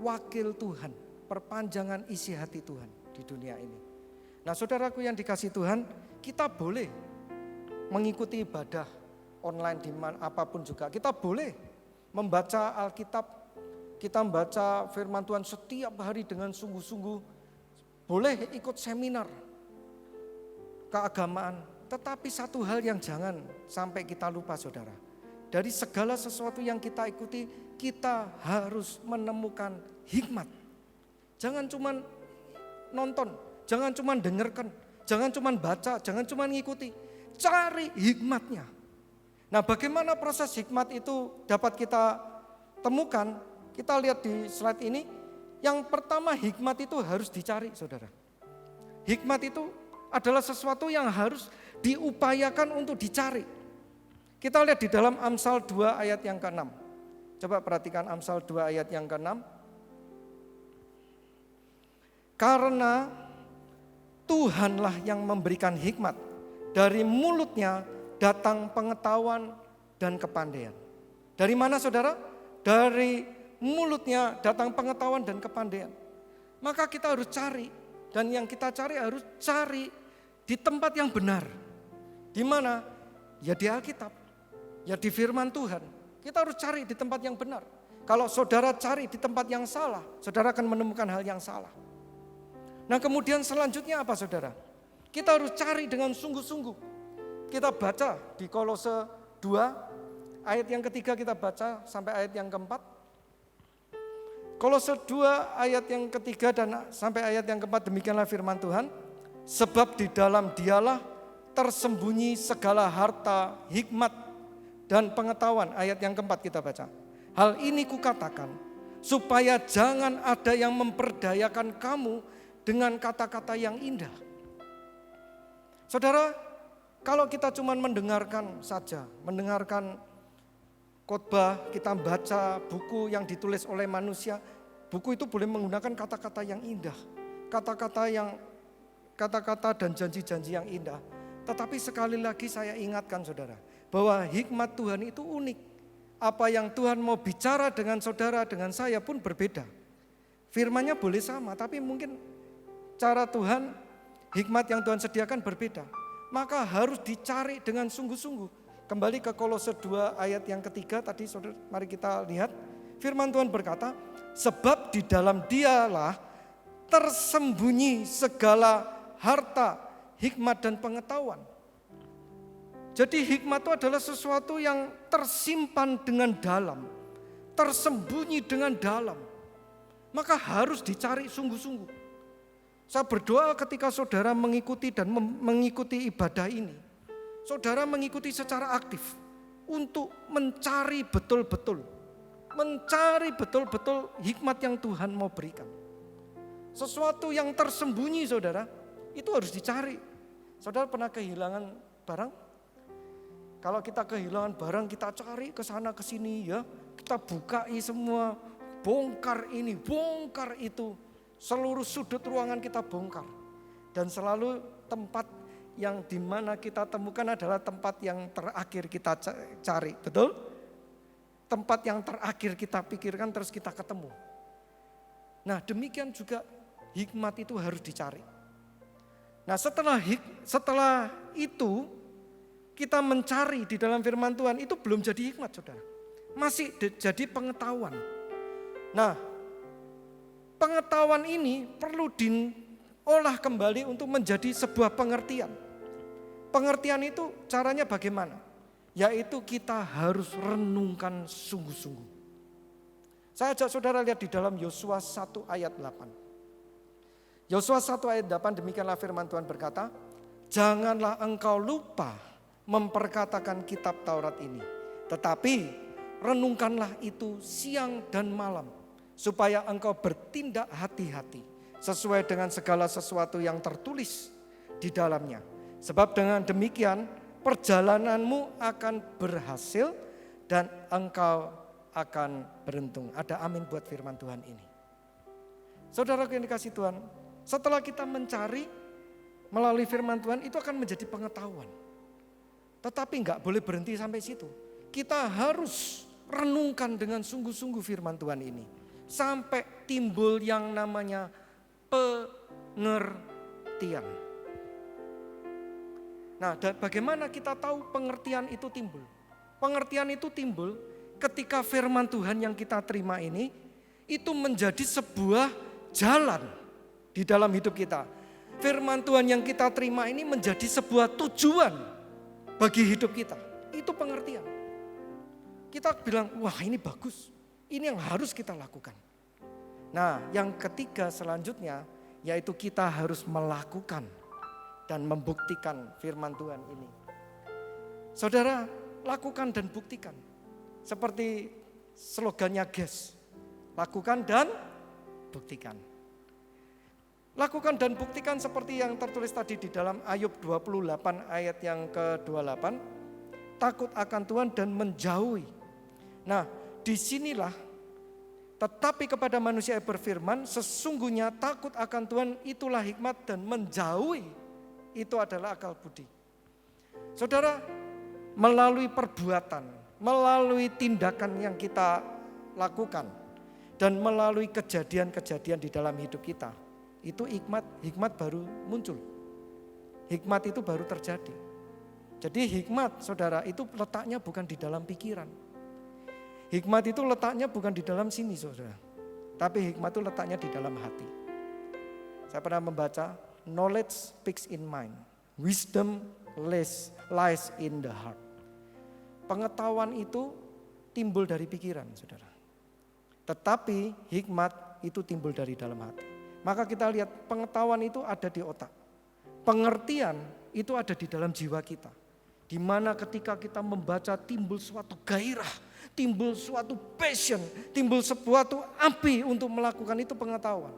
wakil Tuhan, perpanjangan isi hati Tuhan di dunia ini. Nah saudaraku yang dikasihi Tuhan, kita boleh mengikuti ibadah online di mana apapun juga. Kita boleh membaca Alkitab, kita membaca firman Tuhan setiap hari dengan sungguh-sungguh. Boleh ikut seminar keagamaan. Tetapi satu hal yang jangan sampai kita lupa saudara. Dari segala sesuatu yang kita ikuti, kita harus menemukan hikmat. Jangan cuma nonton, jangan cuma dengarkan, jangan cuma baca, jangan cuma ngikuti. Cari hikmatnya. Nah bagaimana proses hikmat itu dapat kita temukan? Kita lihat di slide ini. Yang pertama hikmat itu harus dicari saudara. Hikmat itu adalah sesuatu yang harus diupayakan untuk dicari. Kita lihat di dalam Amsal 2 ayat yang ke-6. Coba perhatikan Amsal 2 ayat yang ke-6. Karena Tuhanlah yang memberikan hikmat, dari mulutnya datang pengetahuan dan kepandaian. Dari mana saudara? Dari mulutnya datang pengetahuan dan kepandaian. Maka kita harus cari, dan yang kita cari harus cari di tempat yang benar. Di mana? Ya di Alkitab, ya di firman Tuhan. Kita harus cari di tempat yang benar. Kalau saudara cari di tempat yang salah, saudara akan menemukan hal yang salah. Nah kemudian selanjutnya apa saudara? Kita harus cari dengan sungguh-sungguh. Kita baca di Kolose 2, ayat yang ketiga kita baca sampai ayat yang keempat. Kolose 2 ayat yang ketiga dan sampai ayat yang keempat, demikianlah firman Tuhan. Sebab di dalam Dialah tersembunyi segala harta, hikmat dan pengetahuan. Ayat yang keempat kita baca. Hal ini kukatakan supaya jangan ada yang memperdayakan kamu dengan kata-kata yang indah. Saudara, kalau kita cuma mendengarkan saja, mendengarkan khotbah, kita baca buku yang ditulis oleh manusia, buku itu boleh menggunakan kata-kata yang indah, kata-kata dan janji-janji yang indah. Tetapi sekali lagi saya ingatkan saudara, bahwa hikmat Tuhan itu unik. Apa yang Tuhan mau bicara dengan saudara, dengan saya pun berbeda. Firman-Nya boleh sama, tapi mungkin cara Tuhan, hikmat yang Tuhan sediakan berbeda. Maka harus dicari dengan sungguh-sungguh. Kembali ke Kolose 2 ayat yang ketiga tadi saudara, mari kita lihat. Firman Tuhan berkata, sebab di dalam Dialah tersembunyi segala harta, hikmat dan pengetahuan. Jadi hikmat itu adalah sesuatu yang tersimpan dengan dalam, tersembunyi dengan dalam. Maka harus dicari sungguh-sungguh. Saya berdoa ketika saudara mengikuti dan mengikuti ibadah ini, saudara mengikuti secara aktif untuk mencari betul-betul hikmat yang Tuhan mau berikan. Sesuatu yang tersembunyi saudara, itu harus dicari. Saudara pernah kehilangan barang? Kalau kita kehilangan barang, kita cari ke sana ke sini ya, kita bukai semua, bongkar ini, bongkar itu. Seluruh sudut ruangan kita bongkar. Dan selalu tempat yang dimana kita temukan adalah tempat yang terakhir kita cari. Betul? Tempat yang terakhir kita pikirkan terus kita ketemu. Nah demikian juga hikmat itu harus dicari. Nah setelah itu kita mencari di dalam firman Tuhan, itu belum jadi hikmat saudara. Masih jadi pengetahuan. Nah pengetahuan ini perlu diolah kembali untuk menjadi sebuah pengertian. Pengertian itu caranya bagaimana? Yaitu kita harus renungkan sungguh-sungguh. Saya ajak saudara lihat di dalam Yosua 1 ayat 8. Yosua 1 ayat 8 demikianlah firman Tuhan berkata, janganlah engkau lupa memperkatakan kitab Taurat ini, tetapi renungkanlah itu siang dan malam, supaya engkau bertindak hati-hati sesuai dengan segala sesuatu yang tertulis di dalamnya. Sebab dengan demikian perjalananmu akan berhasil dan engkau akan beruntung. Ada amin buat firman Tuhan ini. Saudara yang dikasih Tuhan, setelah kita mencari melalui firman Tuhan, itu akan menjadi pengetahuan. Tetapi enggak boleh berhenti sampai situ. Kita harus renungkan dengan sungguh-sungguh firman Tuhan ini. Sampai timbul yang namanya pengertian. Nah, dan bagaimana kita tahu pengertian itu timbul? Pengertian itu timbul ketika firman Tuhan yang kita terima ini itu menjadi sebuah jalan di dalam hidup kita. Firman Tuhan yang kita terima ini menjadi sebuah tujuan bagi hidup kita. Itu pengertian. Kita bilang, wah ini bagus, ini yang harus kita lakukan. Nah, yang ketiga selanjutnya yaitu kita harus melakukan dan membuktikan firman Tuhan ini. Saudara, lakukan dan buktikan. Seperti slogannya GES, lakukan dan buktikan. Lakukan dan buktikan seperti yang tertulis tadi di dalam Ayub 28 ayat yang ke-28. Takut akan Tuhan dan menjauhi. Nah, disinilah tetapi kepada manusia yang berfirman, sesungguhnya takut akan Tuhan itulah hikmat dan menjauhi itu adalah akal budi. Saudara, melalui perbuatan, melalui tindakan yang kita lakukan, dan melalui kejadian-kejadian di dalam hidup kita, itu hikmat baru muncul. Hikmat itu baru terjadi. Jadi hikmat, saudara, itu letaknya bukan di dalam pikiran. Hikmat itu letaknya bukan di dalam sini, saudara. Tapi hikmat itu letaknya di dalam hati. Saya pernah membaca, knowledge speaks in mind, wisdom lies in the heart. Pengetahuan itu timbul dari pikiran, saudara. Tetapi hikmat itu timbul dari dalam hati. Maka kita lihat pengetahuan itu ada di otak. Pengertian itu ada di dalam jiwa kita. Di mana ketika kita membaca timbul suatu gairah, timbul suatu passion, timbul sebuah api untuk melakukan itu pengetahuan.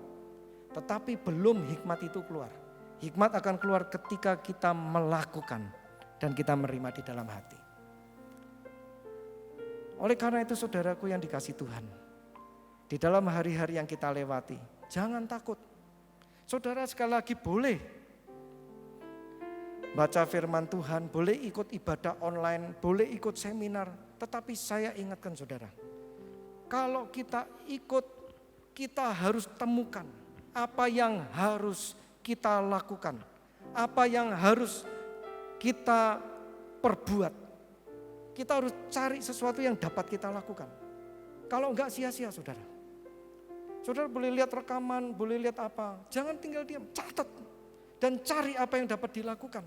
Tetapi belum hikmat itu keluar. Hikmat akan keluar ketika kita melakukan dan kita menerima di dalam hati. Oleh karena itu saudaraku yang dikasih Tuhan, di dalam hari-hari yang kita lewati, jangan takut. Saudara sekali lagi boleh baca firman Tuhan, boleh ikut ibadah online, boleh ikut seminar. Tetapi saya ingatkan saudara, kalau kita ikut, kita harus temukan apa yang harus kita lakukan, apa yang harus kita perbuat. Kita harus cari sesuatu yang dapat kita lakukan. Kalau enggak sia-sia saudara. Saudara boleh lihat rekaman, boleh lihat apa. Jangan tinggal diam, catat. Dan cari apa yang dapat dilakukan.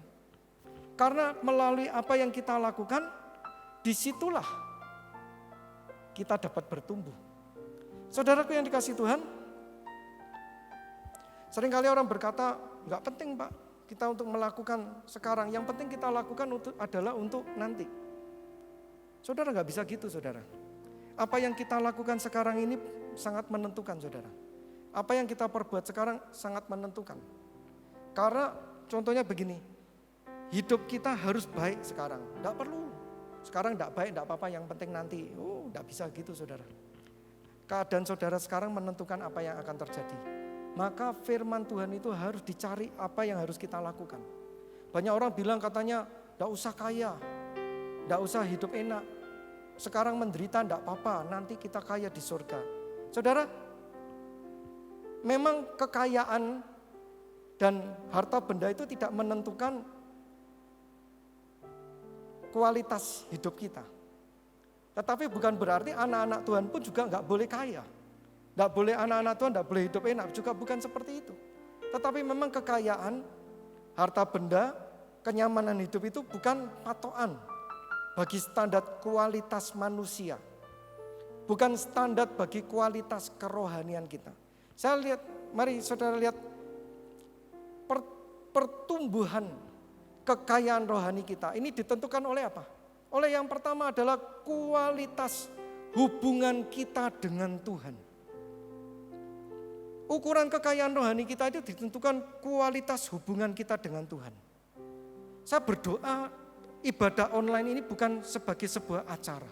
Karena melalui apa yang kita lakukan, disitulah kita dapat bertumbuh. Saudaraku yang dikasih Tuhan, seringkali orang berkata, enggak penting Pak, kita untuk melakukan sekarang. Yang penting kita lakukan adalah untuk nanti. Saudara enggak bisa gitu saudara. Apa yang kita lakukan sekarang ini sangat menentukan saudara. Apa yang kita perbuat sekarang sangat menentukan. Karena contohnya begini, hidup kita harus baik sekarang. Enggak perlu. Sekarang enggak baik, enggak apa-apa, yang penting nanti. Enggak bisa gitu saudara. Keadaan saudara sekarang menentukan apa yang akan terjadi. Maka firman Tuhan itu harus dicari apa yang harus kita lakukan. Banyak orang bilang katanya, enggak usah kaya, enggak usah hidup enak. Sekarang menderita enggak apa-apa, nanti kita kaya di surga. Saudara, memang kekayaan dan harta benda itu tidak menentukan kualitas hidup kita. Tetapi bukan berarti anak-anak Tuhan pun juga enggak boleh kaya. Enggak boleh anak-anak Tuhan enggak boleh hidup enak, juga bukan seperti itu. Tetapi memang kekayaan, harta benda, kenyamanan hidup itu bukan patokan bagi standar kualitas manusia. Bukan standar bagi kualitas kerohanian kita. Saya lihat, mari saudara lihat pertumbuhan kekayaan rohani kita. Ini ditentukan oleh apa? Oleh yang pertama adalah kualitas hubungan kita dengan Tuhan. Ukuran kekayaan rohani kita itu ditentukan kualitas hubungan kita dengan Tuhan. Saya berdoa ibadah online ini bukan sebagai sebuah acara.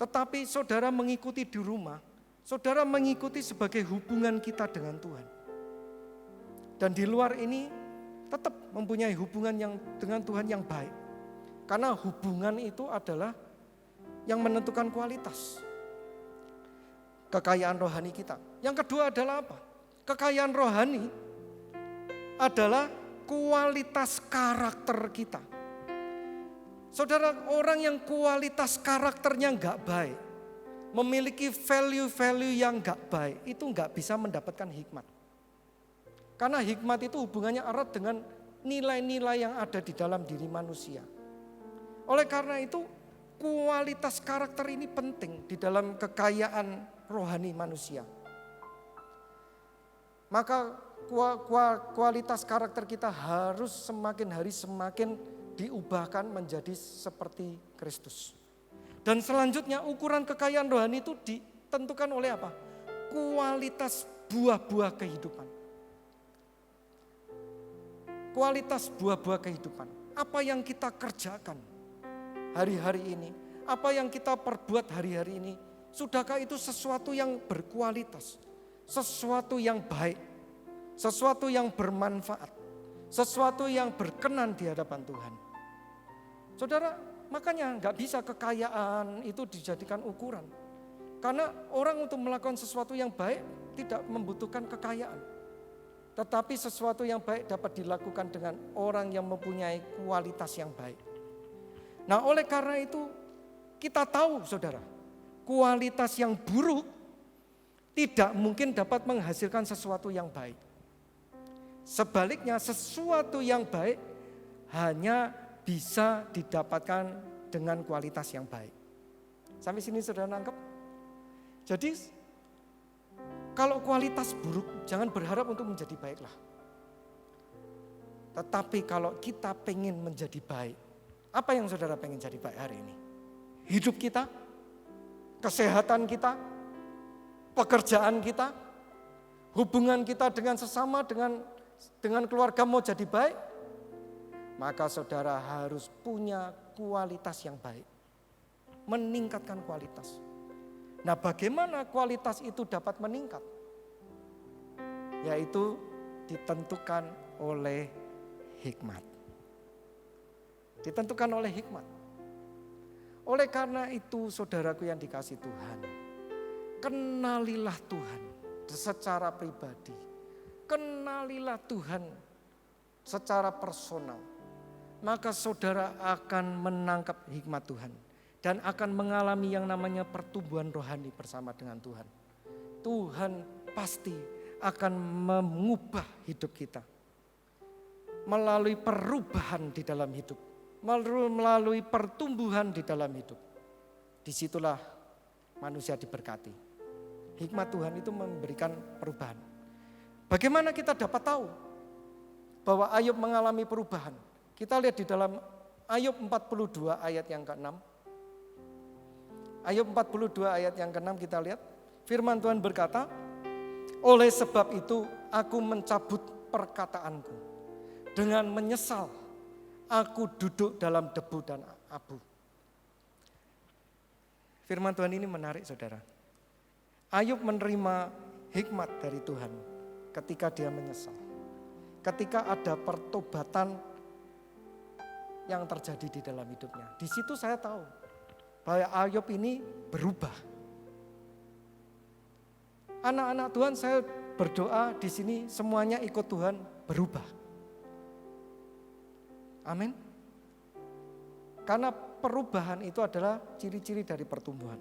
Tetapi saudara mengikuti di rumah, saudara mengikuti sebagai hubungan kita dengan Tuhan. Dan di luar ini tetap mempunyai hubungan yang dengan Tuhan yang baik. Karena hubungan itu adalah yang menentukan kualitas kekayaan rohani kita. Yang kedua adalah apa? Kekayaan rohani adalah kualitas karakter kita. Saudara, orang yang kualitas karakternya enggak baik, memiliki value-value yang enggak baik, itu enggak bisa mendapatkan hikmat. Karena hikmat itu hubungannya erat dengan nilai-nilai yang ada di dalam diri manusia. Oleh karena itu, kualitas karakter ini penting di dalam kekayaan rohani manusia. Maka kualitas karakter kita harus semakin hari semakin diubahkan menjadi seperti Kristus. Dan selanjutnya ukuran kekayaan rohani itu ditentukan oleh apa? Kualitas buah-buah kehidupan. Kualitas buah-buah kehidupan. Apa yang kita kerjakan hari-hari ini? Apa yang kita perbuat hari-hari ini? Sudahkah itu sesuatu yang berkualitas? Sesuatu yang baik? Sesuatu yang bermanfaat? Sesuatu yang berkenan di hadapan Tuhan? Saudara, makanya gak bisa kekayaan itu dijadikan ukuran. Karena orang untuk melakukan sesuatu yang baik tidak membutuhkan kekayaan. Tetapi sesuatu yang baik dapat dilakukan dengan orang yang mempunyai kualitas yang baik. Nah, oleh karena itu kita tahu, saudara, kualitas yang buruk tidak mungkin dapat menghasilkan sesuatu yang baik. Sebaliknya, sesuatu yang baik hanya bisa didapatkan dengan kualitas yang baik. Sampai sini saudara nangkep? Jadi kalau kualitas buruk, jangan berharap untuk menjadi baiklah. Tetapi kalau kita pengen menjadi baik, apa yang saudara pengen jadi baik hari ini? Hidup kita, kesehatan kita, pekerjaan kita, hubungan kita dengan sesama, dengan keluarga mau jadi baik, maka saudara harus punya kualitas yang baik. Meningkatkan kualitas. Nah, bagaimana kualitas itu dapat meningkat? Yaitu ditentukan oleh hikmat. Ditentukan oleh hikmat. Oleh karena itu, saudaraku yang dikasihi Tuhan, kenalilah Tuhan secara pribadi. Kenalilah Tuhan secara personal. Maka saudara akan menangkap hikmat Tuhan. Dan akan mengalami yang namanya pertumbuhan rohani bersama dengan Tuhan. Tuhan pasti akan mengubah hidup kita. Melalui perubahan di dalam hidup. Melalui pertumbuhan di dalam hidup. Disitulah manusia diberkati. Hikmat Tuhan itu memberikan perubahan. Bagaimana kita dapat tahu bahwa Ayub mengalami perubahan? Kita lihat di dalam Ayub 42 ayat yang ke-6. Ayub 42 ayat yang ke-6 kita lihat. Firman Tuhan berkata, oleh sebab itu aku mencabut perkataanku. Dengan menyesal aku duduk dalam debu dan abu. Firman Tuhan ini menarik saudara. Ayub menerima hikmat dari Tuhan ketika dia menyesal. Ketika ada pertobatan yang terjadi di dalam hidupnya. Di situ saya tahu bahwa Ayub ini berubah. Anak-anak Tuhan, saya berdoa di sini semuanya ikut Tuhan berubah. Amin. Karena perubahan itu adalah ciri-ciri dari pertumbuhan.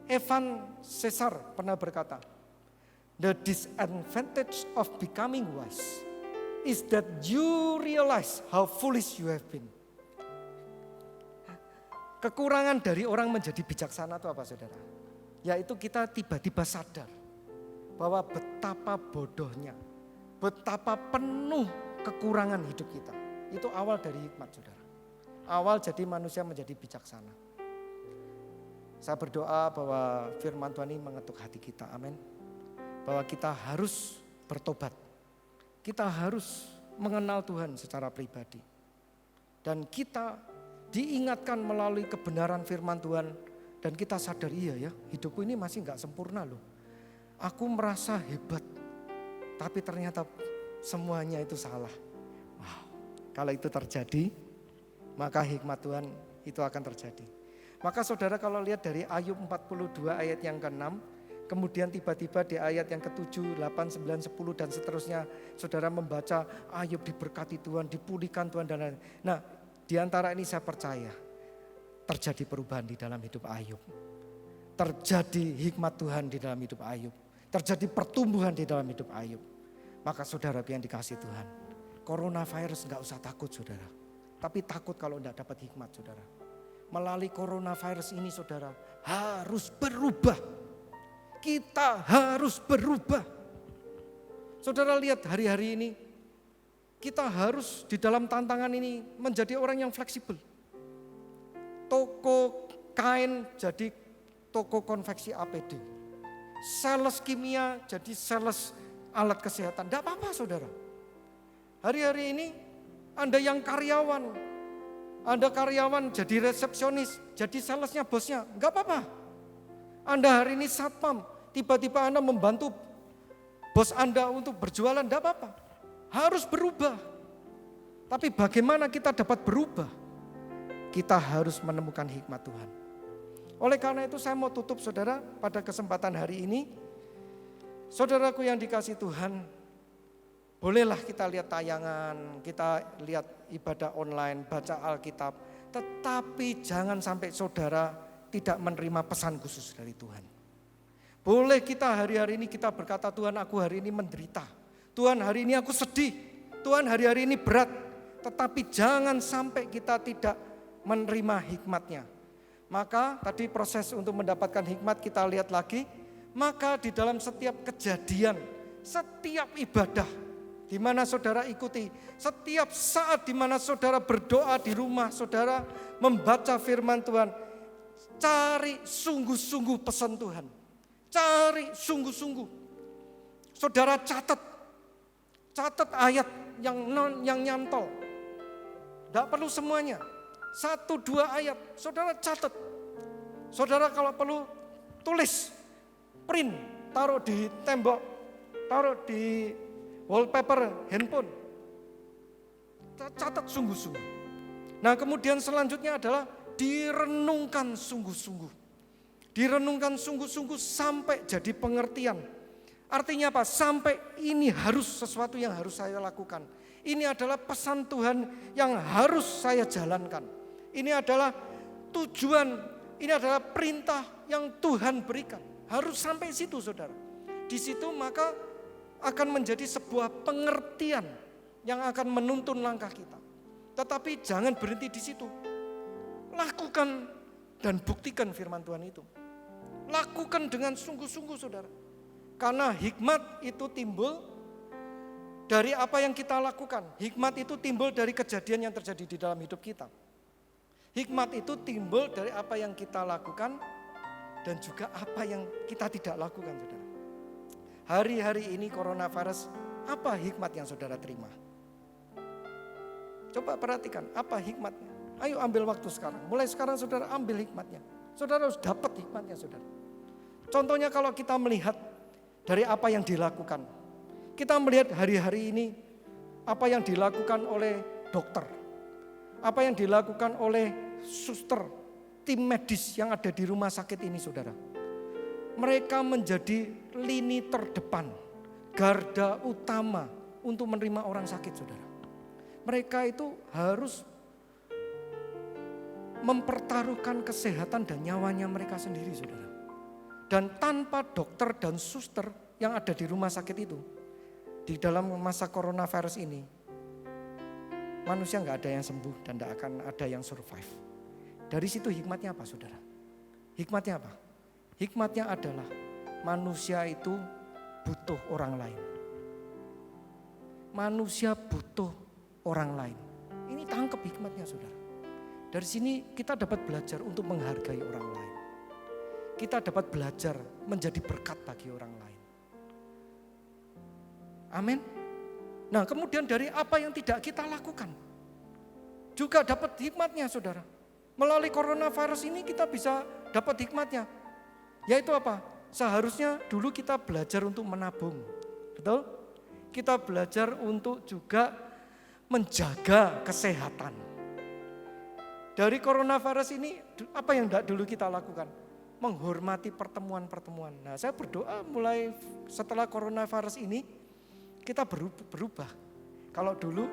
Evan Caesar pernah berkata, the disadvantage of becoming wise is that you realize how foolish you have been. Kekurangan dari orang menjadi bijaksana itu apa saudara? Yaitu kita tiba-tiba sadar bahwa betapa bodohnya, betapa penuh kekurangan hidup kita. Itu awal dari hikmat saudara. Awal jadi manusia menjadi bijaksana. Saya berdoa bahwa firman Tuhan ini mengetuk hati kita, amin. Bahwa kita harus bertobat. Kita harus mengenal Tuhan secara pribadi. Dan kita diingatkan melalui kebenaran firman Tuhan. Dan kita sadar, iya ya, hidupku ini masih gak sempurna loh. Aku merasa hebat, tapi ternyata semuanya itu salah. Wow, kalau itu terjadi, maka hikmat Tuhan itu akan terjadi. Maka saudara kalau lihat dari Ayub 42 ayat yang ke-6, Kemudian tiba-tiba di ayat yang ke-7, 8, 9, 10 dan seterusnya saudara membaca Ayub diberkati Tuhan, dipulihkan Tuhan dan lain-lain. Nah, di antara ini saya percaya terjadi perubahan di dalam hidup Ayub. Terjadi hikmat Tuhan di dalam hidup Ayub. Terjadi pertumbuhan di dalam hidup Ayub. Maka saudara yang dikasih Tuhan, coronavirus enggak usah takut saudara. Tapi takut kalau enggak dapat hikmat saudara. Melalui coronavirus ini saudara harus berubah. Kita harus berubah. Saudara lihat hari-hari ini, kita harus di dalam tantangan ini menjadi orang yang fleksibel. Toko kain jadi toko konveksi APD. Sales kimia jadi sales alat kesehatan. Tidak apa-apa saudara. Hari-hari ini Anda yang karyawan, Anda karyawan jadi resepsionis, jadi salesnya bosnya. Enggak apa-apa. Anda hari ini satpam, tiba-tiba Anda membantu bos Anda untuk berjualan, enggak apa-apa. Harus berubah. Tapi bagaimana kita dapat berubah? Kita harus menemukan hikmat Tuhan. Oleh karena itu saya mau tutup saudara pada kesempatan hari ini. Saudaraku yang dikasih Tuhan, bolehlah kita lihat tayangan, kita lihat ibadah online, baca Alkitab. Tetapi jangan sampai saudara tidak menerima pesan khusus dari Tuhan. Boleh kita hari-hari ini kita berkata, Tuhan aku hari ini menderita. Tuhan hari ini aku sedih. Tuhan hari-hari ini berat. Tetapi jangan sampai kita tidak menerima hikmatnya. Maka tadi proses untuk mendapatkan hikmat kita lihat lagi. Maka di dalam setiap kejadian, setiap ibadah di mana saudara ikuti, setiap saat di mana saudara berdoa di rumah, saudara membaca firman Tuhan, cari sungguh-sungguh pesan Tuhan. Cari sungguh-sungguh. Saudara catat ayat yang nyantol. Tidak perlu semuanya. 1-2 ayat, saudara catat. Saudara kalau perlu tulis, print, taruh di tembok, taruh di wallpaper handphone. Catat sungguh-sungguh. Nah kemudian selanjutnya adalah direnungkan sungguh-sungguh. Direnungkan sungguh-sungguh sampai jadi pengertian. Artinya apa? Sampai ini harus sesuatu yang harus saya lakukan. Ini adalah pesan Tuhan yang harus saya jalankan. Ini adalah tujuan, ini adalah perintah yang Tuhan berikan. Harus sampai situ saudara. Di situ maka akan menjadi sebuah pengertian yang akan menuntun langkah kita. Tetapi jangan berhenti di situ. Lakukan dan buktikan firman Tuhan itu. Lakukan dengan sungguh-sungguh saudara. Karena hikmat itu timbul dari apa yang kita lakukan. Hikmat itu timbul dari kejadian yang terjadi di dalam hidup kita. Hikmat itu timbul dari apa yang kita lakukan dan juga apa yang kita tidak lakukan saudara. Hari-hari ini coronavirus, apa hikmat yang saudara terima? Coba perhatikan, apa hikmatnya? Ayo ambil waktu sekarang. Mulai sekarang saudara ambil hikmatnya. Saudara harus dapat hikmatnya saudara. Contohnya kalau kita melihat dari apa yang dilakukan. Kita melihat hari-hari ini apa yang dilakukan oleh dokter. Apa yang dilakukan oleh suster, tim medis yang ada di rumah sakit ini saudara. Mereka menjadi lini terdepan, garda utama untuk menerima orang sakit saudara. Mereka itu harus mempertaruhkan kesehatan dan nyawanya mereka sendiri saudara. Dan tanpa dokter dan suster yang ada di rumah sakit itu, di dalam masa coronavirus ini, manusia nggak ada yang sembuh dan nggak akan ada yang survive. Dari situ hikmatnya apa saudara? Hikmatnya apa? Hikmatnya adalah manusia itu butuh orang lain. Manusia butuh orang lain. Ini tangkap hikmatnya saudara. Dari sini kita dapat belajar untuk menghargai orang lain. Kita dapat belajar menjadi berkat bagi orang lain. Amin. Nah kemudian dari apa yang tidak kita lakukan, juga dapat hikmatnya saudara. Melalui coronavirus ini kita bisa dapat hikmatnya. Yaitu apa? Seharusnya dulu kita belajar untuk menabung. Betul? Kita belajar untuk juga menjaga kesehatan. Dari coronavirus ini apa yang dulu kita lakukan? menghormati pertemuan-pertemuan. Nah, saya berdoa mulai setelah coronavirus ini kita berubah. Kalau dulu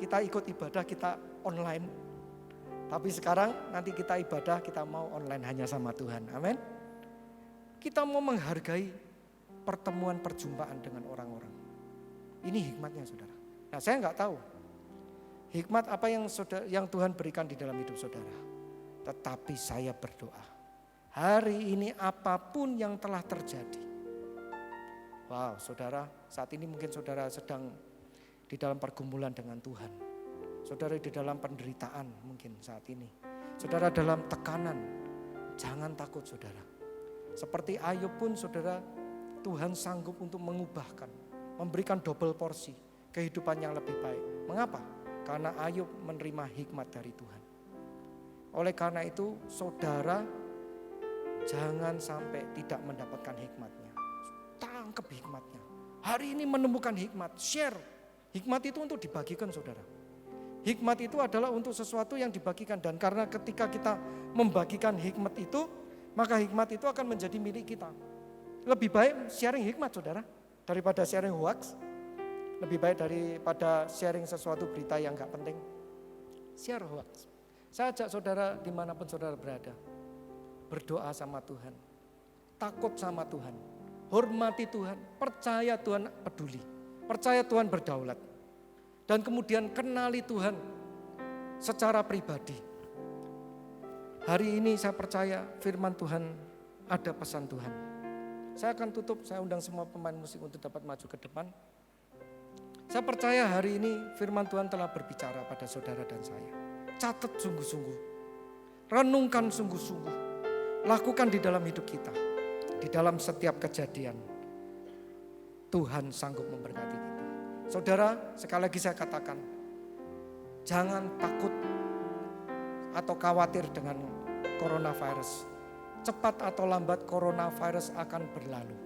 kita ikut ibadah kita online, tapi sekarang nanti kita ibadah kita mau online hanya sama Tuhan. Amin. Kita mau menghargai pertemuan perjumpaan dengan orang-orang. Ini hikmatnya saudara. Nah, saya nggak tahu hikmat apa yang Tuhan berikan di dalam hidup saudara. Tetapi saya berdoa, hari ini apapun yang telah terjadi. Wow, saudara, saat ini mungkin saudara sedang di dalam pergumulan dengan Tuhan. Saudara di dalam penderitaan mungkin saat ini. Saudara dalam tekanan, jangan takut saudara. Seperti Ayub pun saudara, Tuhan sanggup untuk mengubahkan, memberikan double porsi kehidupan yang lebih baik. Mengapa? Karena Ayub menerima hikmat dari Tuhan. Oleh karena itu saudara jangan sampai tidak mendapatkan hikmatnya. Tangkap hikmatnya. Hari ini menemukan hikmat, share. Hikmat itu untuk dibagikan saudara. Hikmat itu adalah untuk sesuatu yang dibagikan. Dan karena ketika kita membagikan hikmat itu, maka hikmat itu akan menjadi milik kita. Lebih baik sharing hikmat saudara, daripada sharing hoax. Lebih baik daripada sharing sesuatu berita yang gak penting. Share hoax. Saya ajak saudara dimanapun saudara berada, berdoa sama Tuhan, takut sama Tuhan, hormati Tuhan, percaya Tuhan peduli, percaya Tuhan berdaulat. Dan kemudian kenali Tuhan secara pribadi. Hari ini saya percaya firman Tuhan, ada pesan Tuhan. Saya akan tutup, saya undang semua pemain musik untuk dapat maju ke depan. Saya percaya hari ini firman Tuhan telah berbicara pada saudara dan saya. Catat sungguh-sungguh, renungkan sungguh-sungguh, lakukan di dalam hidup kita, di dalam setiap kejadian. Tuhan sanggup memberkati kita. Saudara, sekali lagi saya katakan, jangan takut atau khawatir dengan coronavirus. Cepat atau lambat coronavirus akan berlalu.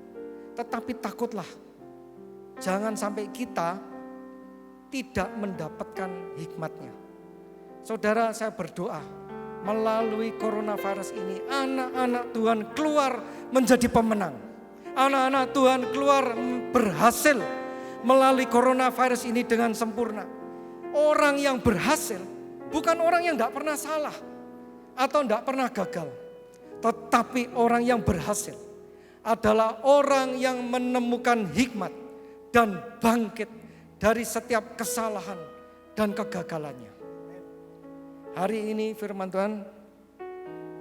Tetapi takutlah, jangan sampai kita tidak mendapatkan hikmatnya. Saudara, saya berdoa melalui coronavirus ini anak-anak Tuhan keluar menjadi pemenang. Anak-anak Tuhan keluar berhasil melalui coronavirus ini dengan sempurna. Orang yang berhasil bukan orang yang tidak pernah salah atau tidak pernah gagal. Tetapi orang yang berhasil adalah orang yang menemukan hikmat dan bangkit dari setiap kesalahan dan kegagalannya. Hari ini firman Tuhan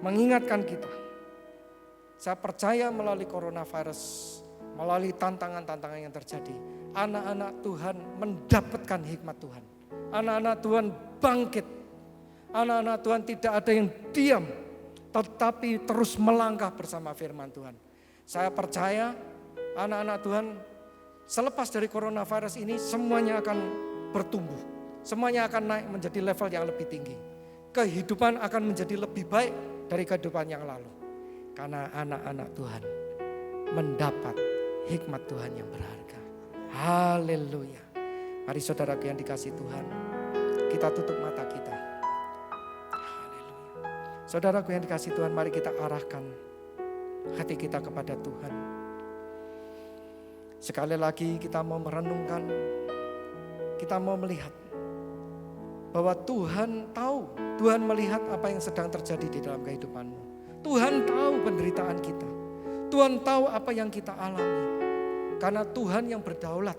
mengingatkan kita. Saya percaya melalui coronavirus, melalui tantangan-tantangan yang terjadi, anak-anak Tuhan mendapatkan hikmat Tuhan. Anak-anak Tuhan bangkit. Anak-anak Tuhan tidak ada yang diam, tetapi terus melangkah bersama firman Tuhan. Saya percaya anak-anak Tuhan selepas dari coronavirus ini semuanya akan bertumbuh. Semuanya akan naik menjadi level yang lebih tinggi. Kehidupan akan menjadi lebih baik dari kehidupan yang lalu. Karena anak-anak Tuhan mendapat hikmat Tuhan yang berharga. Haleluya. Mari saudaraku yang dikasih Tuhan, kita tutup mata kita. Haleluya. Saudaraku yang dikasih Tuhan, mari kita arahkan hati kita kepada Tuhan. Sekali lagi kita mau merenungkan, kita mau melihat bahwa Tuhan tahu, Tuhan melihat apa yang sedang terjadi di dalam kehidupanmu. Tuhan tahu penderitaan kita. Tuhan tahu apa yang kita alami. Karena Tuhan yang berdaulat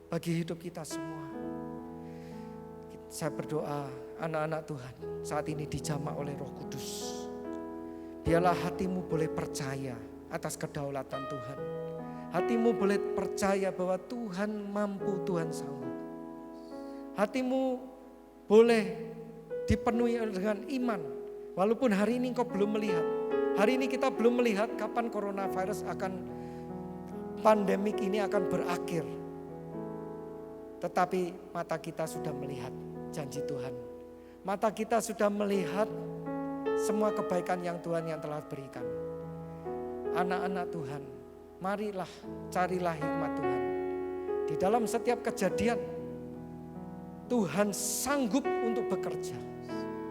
bagi hidup kita semua. Saya berdoa anak-anak Tuhan saat ini dijamah oleh Roh Kudus. Biarlah hatimu boleh percaya atas kedaulatan Tuhan. Hatimu boleh percaya bahwa Tuhan mampu, Tuhan sanggup. Hatimu boleh dipenuhi dengan iman. Walaupun hari ini engkau belum melihat. Hari ini kita belum melihat kapan coronavirus pandemik ini akan berakhir. Tetapi mata kita sudah melihat janji Tuhan. Mata kita sudah melihat semua kebaikan yang Tuhan yang telah berikan. Anak-anak Tuhan, marilah carilah hikmat Tuhan. Di dalam setiap kejadian, Tuhan sanggup untuk bekerja,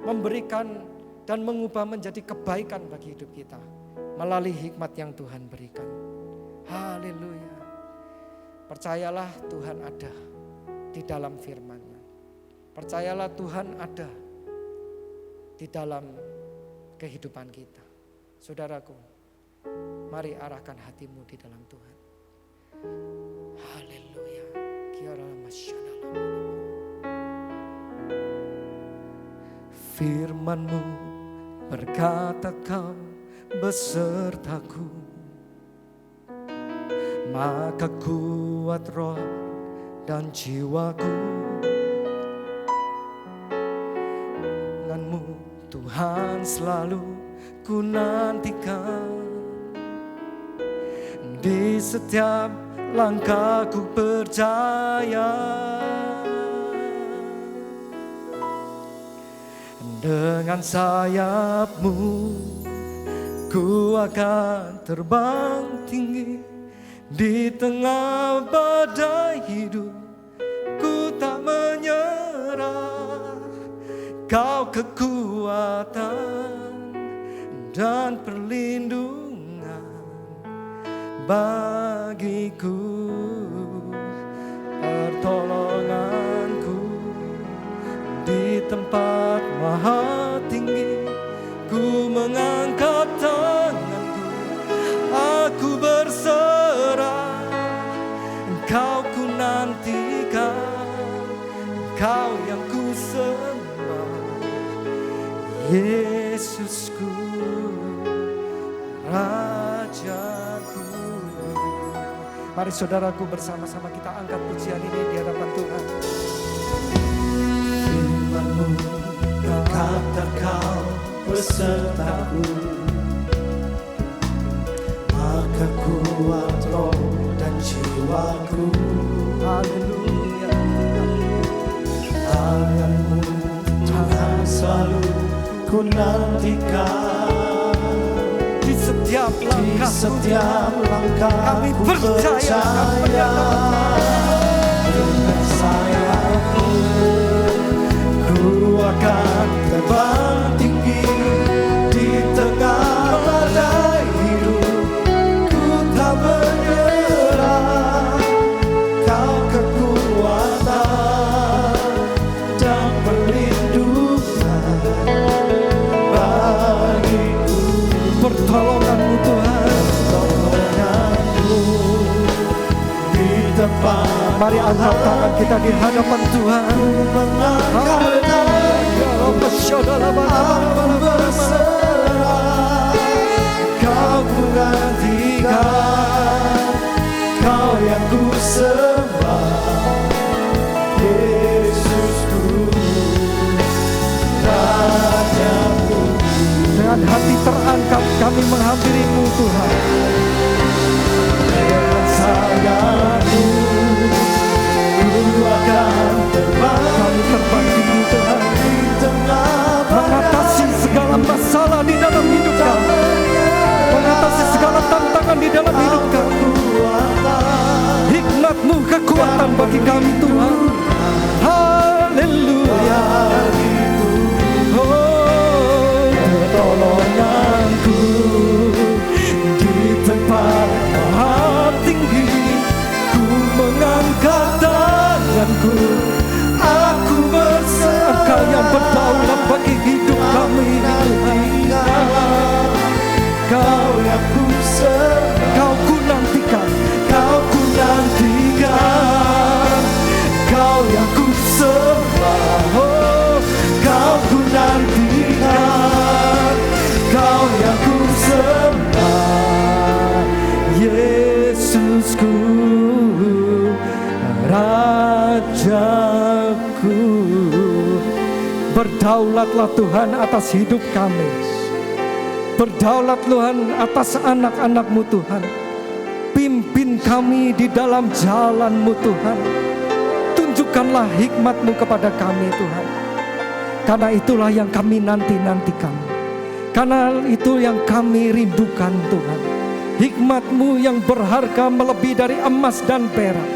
memberikan dan mengubah menjadi kebaikan bagi hidup kita. melalui hikmat yang Tuhan berikan. Haleluya. Percayalah Tuhan ada di dalam firman-Nya. Percayalah Tuhan ada di dalam kehidupan kita. Saudaraku, mari arahkan hatimu di dalam Tuhan. Haleluya. Firman-Mu berkata Kau besertaku, maka kuat roh dan jiwaku. Dengan-Mu Tuhan selalu ku nantikan, di setiap langkahku percaya. Dengan sayap-Mu ku akan terbang tinggi, di tengah badai hidup ku tak menyerah. Kau kekuatan dan perlindungan bagiku, pertolonganku di tempat maha tinggi. Ku mengangkat tanganku, aku berserah. Engkau ku nantikan, Engkau yang ku sembah, Yesusku, Rajaku. Mari saudaraku, bersama-sama kita angkat pujian ini di hadapan Tuhan. Firman-Mu berkata Kau besertaku, maka kuat roh dan jiwaku. Haleluya. Tangan-Mu Tuhan selalu ku nantikan, Di setiap di setiap langkah kami ku percaya. Dengan sayap-Mu ku akan terbang tinggi, di tengah badai hidup ku tak menyerah. Kau kekuatan dan perlindungan bagiku. Pertolongan-Mu Tuhan, Pertolongan-Mu di tempat. mari angkat tangan kita di hadapan Tuhan. Mengangkat tanganku, aku berserah. Kau ku nantikan, Kau yang ku sembah, Yesusku, Rajaku. Dengan hati terangkat kami menghampiri-Mu Tuhan. Dengan sayap-Mu ku akan terbang, Kami terbang tinggi Tuhan, di tengah mengatasi segala masalah di dalam hidup kami, mengatasi segala tantangan di dalam hidup kami. Hikmat-Mu kekuatan bagi kami Tuhan. Haleluya. Oh, pertolonganku di tempat maha tinggi. Ku mengangkat tanganku, aku berserah. Engkau yang berdaulat bagi hidup kami ini Tuhan. Kau yang ku sembah, Kau ku nantikan, Kau ku nantikan, Kau yang ku sembah. Oh, Kau ku nantikan, Kau yang ku sembah, Yesusku, Rajaku. berdaulatlah Tuhan atas hidup kami. Berdaulat Tuhan atas anak-anak-Mu Tuhan. Pimpin kami di dalam jalan-Mu Tuhan. Tunjukkanlah hikmat-Mu kepada kami Tuhan. Karena itulah yang kami nanti-nantikan. Karena itu yang kami rindukan Tuhan. Hikmat-Mu yang berharga melebihi dari emas dan perak.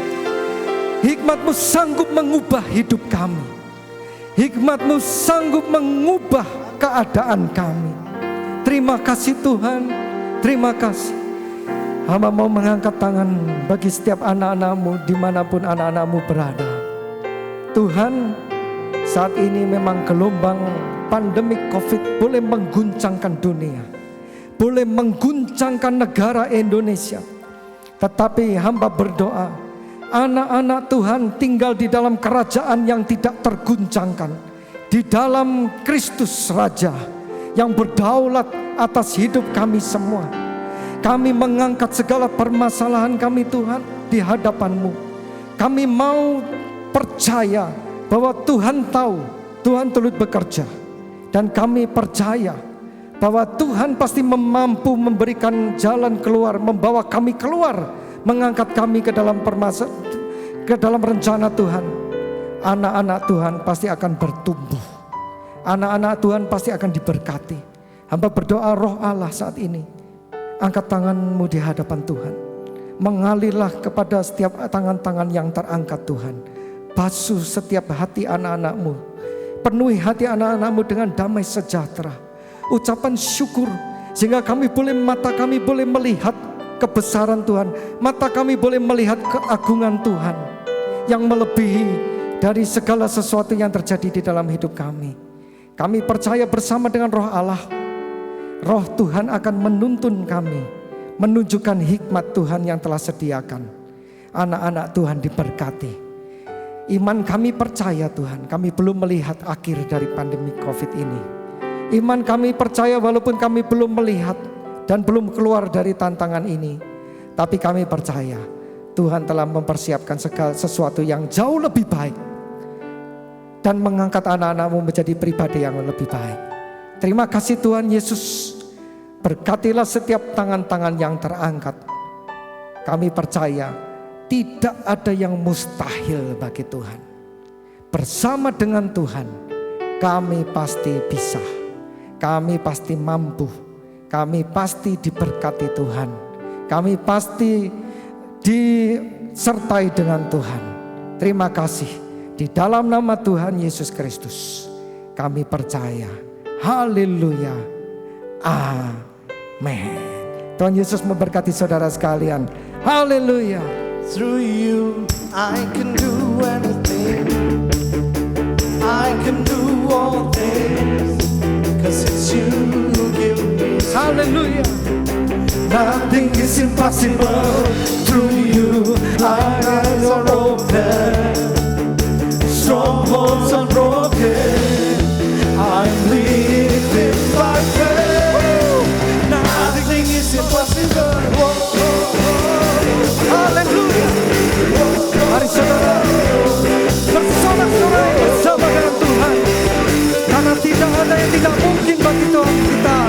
Hikmat-Mu sanggup mengubah hidup kami. Hikmat-Mu sanggup mengubah keadaan kami. Terima kasih Tuhan. Terima kasih. Hamba mau mengangkat tangan bagi setiap anak-anak-Mu dimanapun anak-anak-Mu berada. Tuhan, saat ini memang gelombang pandemi COVID boleh mengguncangkan dunia, boleh mengguncangkan negara Indonesia. Tetapi hamba berdoa, anak-anak Tuhan tinggal di dalam kerajaan yang tidak terguncangkan, di dalam Kristus Raja yang berdaulat atas hidup kami semua. Kami mengangkat segala permasalahan kami Tuhan di hadapan-Mu. Kami mau percaya bahwa Tuhan tahu, Tuhan turut bekerja. Dan kami percaya bahwa Tuhan pasti mampu memberikan jalan keluar, membawa kami keluar, mengangkat kami ke dalam ke dalam rencana Tuhan. Anak-anak Tuhan pasti akan bertumbuh. Anak-anak Tuhan pasti akan diberkati. Hamba berdoa Roh Allah saat ini, angkat tangan-Mu di hadapan Tuhan. Mengalirlah kepada setiap tangan-tangan yang terangkat Tuhan. Basuh setiap hati anak-anak-Mu. Penuhi hati anak-anak-Mu dengan damai sejahtera. Ucapan syukur sehingga mata kami boleh melihat kebesaran Tuhan. Mata kami boleh melihat keagungan Tuhan yang melebihi dari segala sesuatu yang terjadi di dalam hidup kami. Kami percaya bersama dengan Roh Allah, Roh Tuhan akan menuntun kami, menunjukkan hikmat Tuhan yang telah sediakan. Anak-anak Tuhan diberkati. Iman kami percaya Tuhan, kami belum melihat akhir dari pandemi COVID ini. Iman kami percaya walaupun kami belum melihat dan belum keluar dari tantangan ini, tapi kami percaya Tuhan telah mempersiapkan segala sesuatu yang jauh lebih baik dan mengangkat anak-anak-Mu menjadi pribadi yang lebih baik. Terima kasih Tuhan Yesus. Berkatilah setiap tangan-tangan yang terangkat. Kami percaya tidak ada yang mustahil bagi Tuhan. Bersama dengan Tuhan kami pasti bisa. Kami pasti mampu. Kami pasti diberkati Tuhan. Kami pasti disertai dengan Tuhan. Terima kasih. Di dalam nama Tuhan Yesus Kristus kami percaya. Haleluya. Amin. Tuhan Yesus memberkati saudara sekalian. Haleluya. Through you I can do anything. I can do all things. Cause it's you who give me strength. Haleluya. Nothing is impossible. Through you our eyes are open. Strongholds are broken. I'm living by faith. Nothing is impossible. Haleluya. Mari saudara bersorak-sorai bersama dengan Tuhan. Karena tidak ada yang tidak mungkin bagi Tuhan kita.